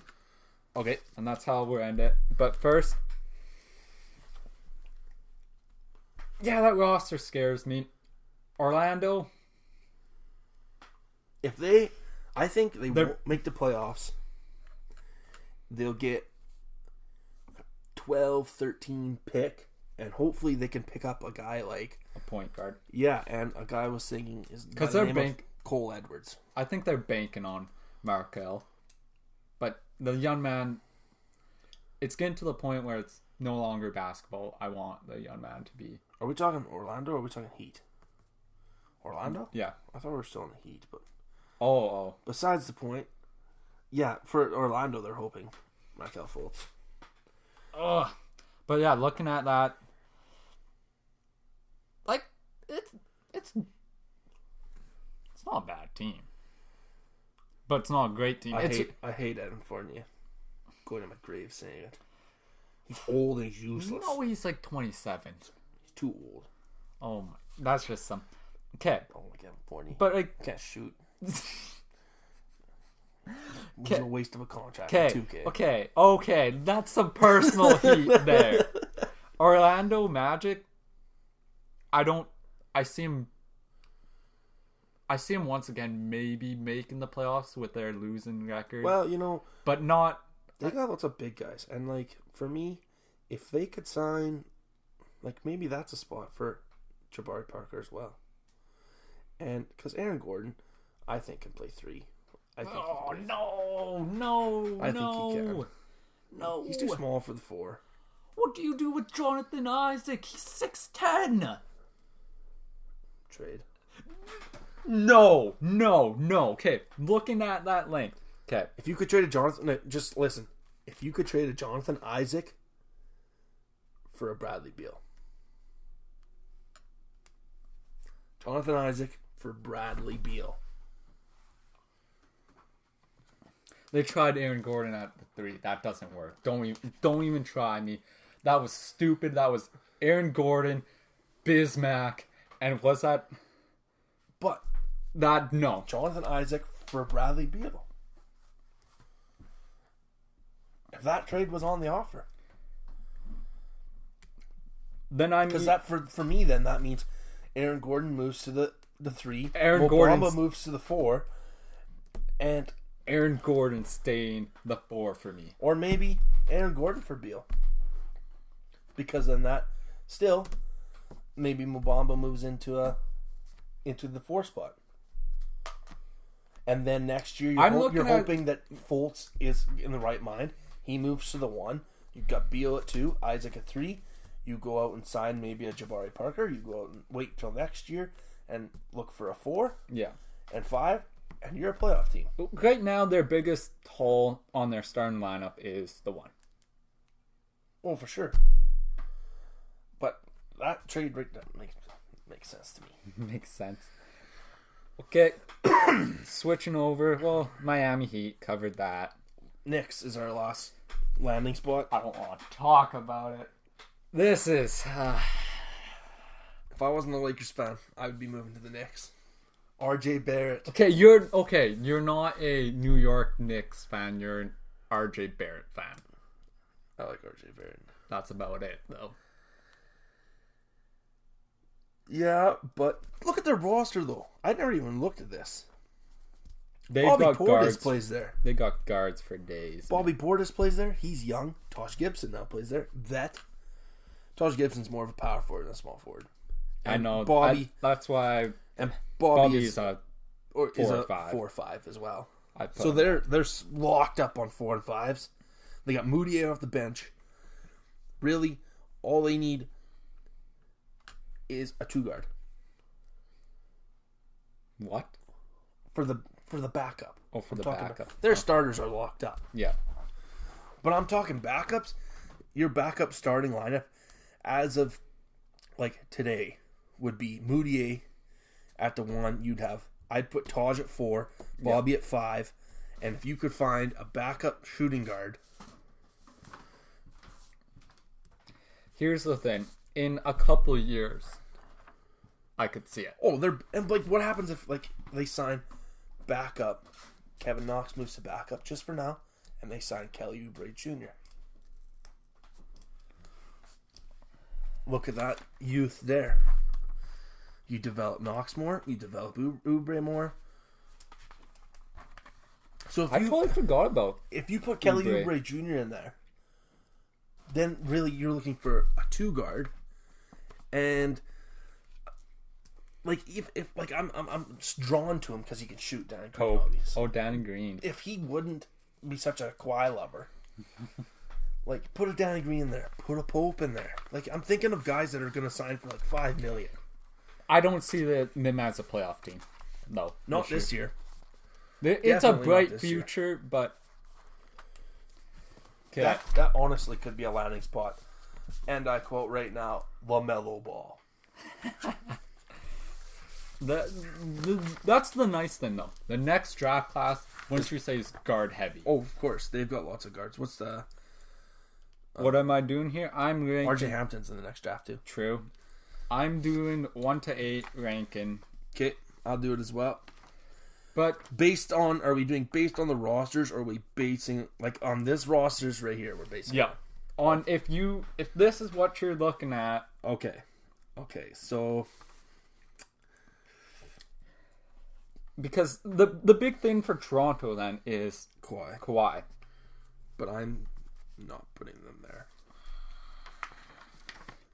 Okay. And that's how we'll end it. But first... Yeah, that roster scares me. Orlando. I think they won't make the playoffs. They'll get 12, 13 pick, and hopefully they can pick up a guy like a point guard. Yeah, and a guy I was thinking is because they're Cole Edwards. I think they're banking on Markelle, but the young man. It's getting to the point where it's no longer basketball. I want the young man to be. Are we talking Orlando or are we talking Heat? Orlando? Yeah. I thought we were still in the Heat, but... Oh. Besides the point, yeah, for Orlando, they're hoping Markelle Fultz. Ugh. But yeah, looking at that, like, it's not a bad team. But it's not a great team. I hate Evan Fournier. Going to my grave saying it. He's old and he's useless. No, he's like 27. He's too old. Oh my, that's just some. Okay. Oh my God, Fournier. But like, can't shoot. It's a waste of a contract. Okay. That's some personal heat there. Orlando Magic. I see him once again maybe making the playoffs with their losing record. Well, but not. They got lots of big guys, and like for me, if they could sign, like maybe that's a spot for Jabari Parker as well. And because Aaron Gordon, I think can play 3. I think. No. I think he can. No, he's too small for the 4. What do you do with Jonathan Isaac? He's 6'10". Trade. No. Okay, looking at that length. Okay. If you could trade a Jonathan, just listen. If you could trade a Jonathan Isaac for a Bradley Beal. Jonathan Isaac for Bradley Beal. They tried Aaron Gordon at the 3. That doesn't work. Don't even try me. That was stupid. That was Aaron Gordon, Bismack, and was that? But that no. Jonathan Isaac for Bradley Beal. If that trade was on the offer, then I mean, because that for me then that means Aaron Gordon moves to the 3. Aaron Gordon moves to the 4, and Aaron Gordon staying the 4 for me. Or maybe Aaron Gordon for Beal. Because then that still maybe Mobamba moves into the 4 spot. And then next year you're hoping that Fultz is in the right mind. He moves to the 1. You've got Beal at 2, Isaac at 3. You go out and sign maybe a Jabari Parker. You go out and wait till next year and look for a 4. Yeah. And 5. And you're a playoff team. Right now, their biggest hole on their starting lineup is the 1. Oh, for sure. But that trade right there makes sense to me. Makes sense. Okay, switching over. Well, Miami Heat covered that. Knicks is our last landing spot. I don't want to talk about it. This is. If I wasn't a Lakers fan, I would be moving to the Knicks. R.J. Barrett. Okay. You're not a New York Knicks fan. You're an R.J. Barrett fan. I like R.J. Barrett. That's about it, though. Yeah, but look at their roster, though. I never even looked at this. They've Bobby got Portis guards. plays there. They got guards for days. Bobby Portis plays there. He's young. Tosh Gibson now plays there. Vet. Tosh Gibson's more of a power forward than a small forward. I know. Bobby. That's why And Bobby Bobby's is a or is 4 a or 5. 4 or 5 as well. I'd put So him. they're locked up on 4 and 5s. They got Moutier off the bench. Really, all they need is a 2 guard What? for the backup. Oh, for the Talking backup. about- their starters are locked up, Yeah. but I'm talking backups. Your backup starting lineup, as of like today, would be Moutier at the 1. I'd put Taj at 4, Bobby at 5, and if you could find a backup shooting guard. Here's the thing. In a couple of years, I could see it. Oh, what happens if they sign backup? Kevin Knox moves to backup just for now, and they sign Kelly Oubre Jr. Look at that youth there. You develop Knox more, you develop Oubre more. So I totally forgot about. if you put Kelly Oubre. Oubre Jr. in there, then really you're looking for a 2 guard, and if I'm just drawn to him because he can shoot down. Pope. Oh, Danny Green. If he wouldn't be such a Kawhi lover, put a Danny Green in there, put a Pope in there. I'm thinking of guys that are going to sign for $5 million. I don't see them as a playoff team. No. Not this year. It's a Definitely not bright this year. future, but. Okay. That honestly could be a landing spot. And I quote right now, LaMelo Ball. That's the nice thing, though. The next draft class, once you say, is guard heavy. Oh, of course. They've got lots of guards. What's the... What am I doing here? I'm ranking... RJ Hampton's in the next draft, too. True. I'm doing 1 to 8 ranking. Okay, I'll do it as well. But Are we doing based on the rosters, or are we basing, on this rosters right here, we're basing? yeah. On if this is what you're looking at. Okay, so... Because the big thing for Toronto then is Kawhi. But I'm not putting them there.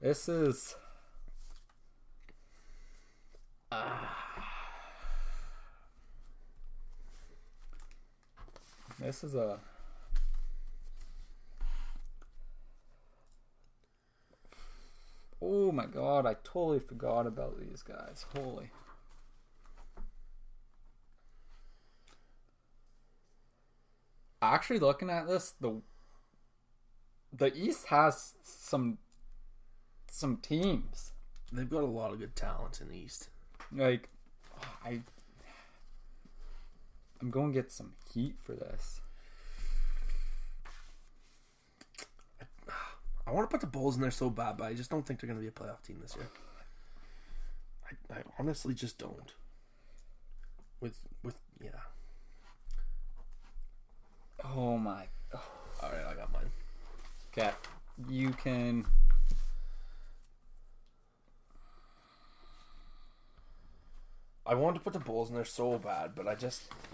This is this is a oh my god, I totally forgot about these guys. Holy. Actually, looking at this, the East has some teams. They've got a lot of good talent in the East. I'm going to get some heat for this. I want to put the Bulls in there so bad, but I just don't think they're going to be a playoff team this year. I honestly just don't. Yeah. Oh my. All right, I got mine. Okay, you can. I wanted to put the Bulls in there so bad, but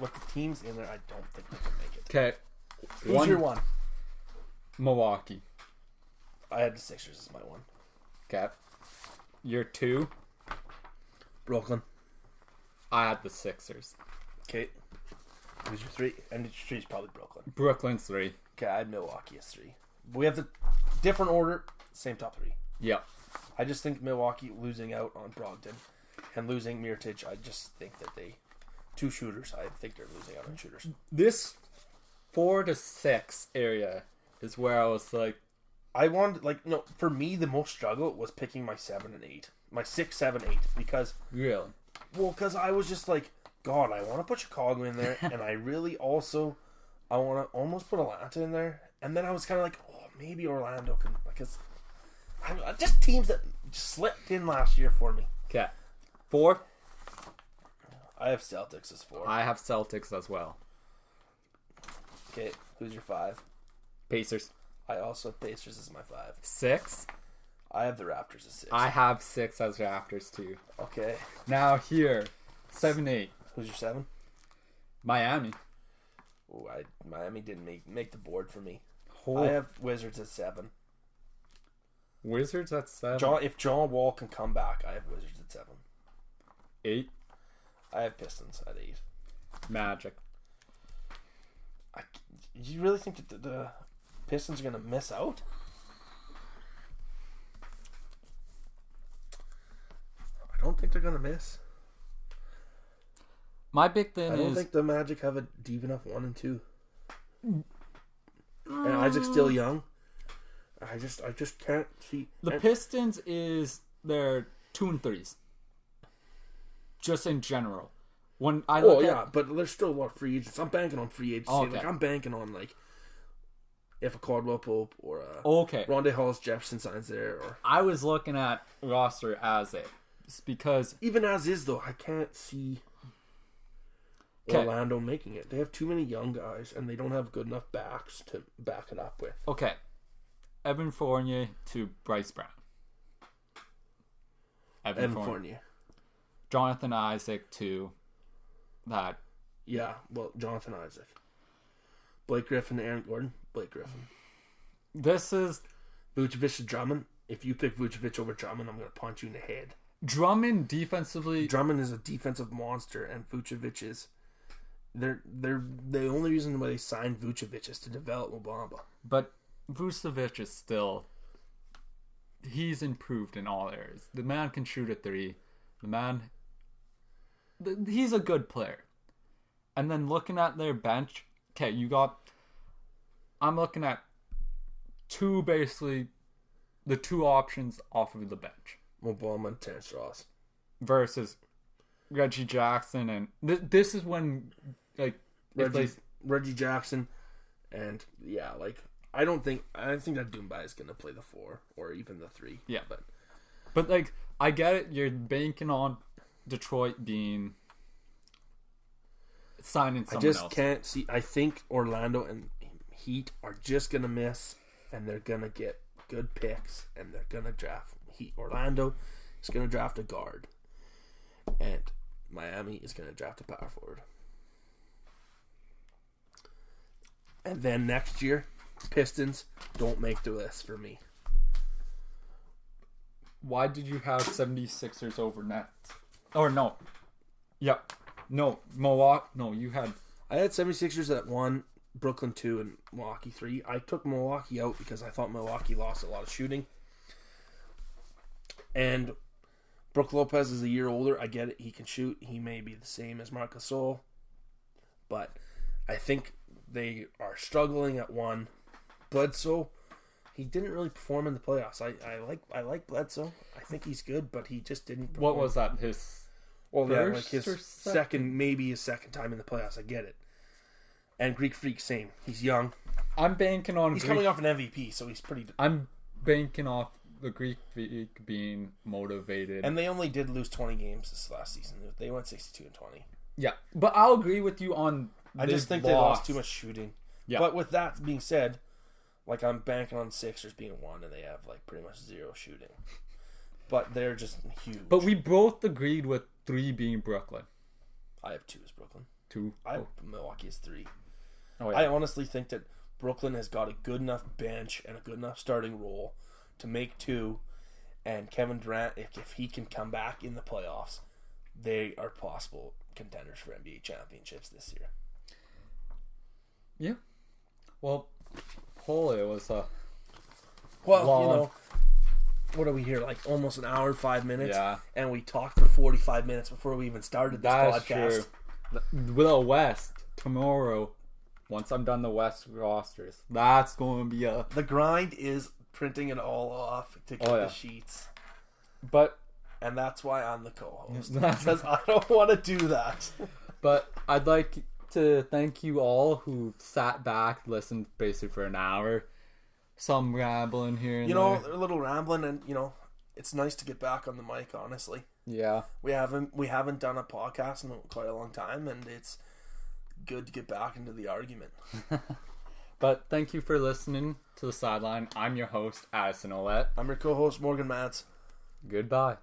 with the teams in there, I don't think they can make it. Okay. Who's your 1? Milwaukee. I had the Sixers as my 1. Okay. Your 2. Brooklyn. I had the Sixers. Okay. Who's your 3? And your 3 is probably Brooklyn. Brooklyn 3. Okay, I had Milwaukee as 3. We have the different order, same top 3. Yep. I just think Milwaukee losing out on Brogdon and losing Mirotic, I just think that 2 shooters, I think they're losing out on shooters. This 4 to 6 area is where I was like, I wanted, like, no, for me, the most struggle was picking my 7 and 8. My 6, 7, 8. Because, Really? well, because I was just like, God, I want to put Chicago in there. And I really also, I want to almost put Atlanta in there. And then I was kind of like, oh, maybe Orlando can, because just teams that just slipped in last year for me. Okay. 4? I have Celtics as 4. I have Celtics as well. Okay, who's your 5? Pacers. I also have Pacers as my 5. 6? I have the Raptors as 6. I have 6 as Raptors too. Okay. Now here, 7, 8. Who's your 7? Miami. Oh, Miami didn't make the board for me. Oh. I have Wizards at 7. Wizards at 7. If John Wall can come back, I have Wizards at 7. 8. I have Pistons at 8. Magic. You really think that the Pistons are going to miss out? I don't think they're going to miss. My big thing I don't is think the Magic have a deep enough 1 and 2. And Isaac's still young. I just can't see. the Pistons is their 2 and 3s. Just in general. When I look at, but there's still a lot of free agents. I'm banking on free agency. Okay. Like I'm banking on like if a Caldwell Pope or a okay. Rondae Hollis Jefferson signs there, or I was looking at roster as it. It's because even as is though, I can't see 'Kay. Orlando making it. They have too many young guys, and they don't have good enough backs to back it up with. okay, Evan Fournier to Bryce Brown. Evan Fournier. Jonathan Isaac to that. Yeah, well, Jonathan Isaac. Blake Griffin, Aaron Gordon. Blake Griffin. This is Vucevic to Drummond. If you pick Vucevic over Drummond, I'm going to punch you in the head. Drummond defensively. Drummond is a defensive monster, and Vucevic is. They're the only reason why they signed Vucevic is to develop Mobamba. But Vucevic is still. He's improved in all areas. The man can shoot a 3. The man. He's a good player. And then looking at their bench, okay, you got. I'm looking at basically the 2 options off of the bench. Mobamba and Terrence Ross. Versus Reggie Jackson. And this is when, like, Reggie Jackson. And, yeah, like, I think that Doumbia is going to play the 4 or even the 3. Yeah. But like, I get it. You're banking on Detroit being signing someone else. I just can't see. I think Orlando and Heat are just going to miss, and they're going to get good picks, and they're going to draft Orlando is going to draft a guard, and Miami is going to draft a power forward. And then next year, Pistons don't make the list for me. Why did you have 76ers over Nets? Or no. Yep. No. Milwaukee. No, you had... I had 76ers at 1, Brooklyn 2, and Milwaukee 3. I took Milwaukee out because I thought Milwaukee lost a lot of shooting. And Brook Lopez is a year older. I get it. He can shoot. He may be the same as Marc Gasol. But I think they are struggling at 1. Bledsoe, he didn't really perform in the playoffs. I like Bledsoe. I think he's good, but he just didn't perform. What was that? His first his or second, maybe his second time in the playoffs. I get it. And Greek Freak, same. He's young. I'm banking on... He's coming off an MVP, so he's pretty... I'm banking off the Greek Freak being motivated. And they only did lose 20 games this last season. They went 62-20. Yeah, but I'll agree with you on... I just think they lost too much shooting. Yeah. But with that being said, like, I'm banking on Sixers being 1, and they have, like, pretty much 0 shooting. But they're just huge. But we both agreed with 3 being Brooklyn. I have 2 as Brooklyn. 2? I have Milwaukee as 3. Oh, yeah. I honestly think that Brooklyn has got a good enough bench and a good enough starting role to make 2. And Kevin Durant, if he can come back in the playoffs, they are possible contenders for NBA championships this year. Yeah. Well, holy, it was a long... what are we here, like almost an hour and 5 minutes? Yeah. And we talked for 45 minutes before we even started this podcast. True. With a West, tomorrow, once I'm done the West rosters, that's going to be The grind is printing it all off to get the sheets. But and that's why I'm the co-host. Because I don't want to do that. But I'd like to thank you all who sat back, listened basically for an hour. Some rambling here and there. A little rambling, and it's nice to get back on the mic. Honestly, yeah, we haven't done a podcast in quite a long time, and it's good to get back into the argument. But thank you for listening to The Sideline. I'm your host, Addison Ouellette. I'm your co-host, Morgan Matz. Goodbye.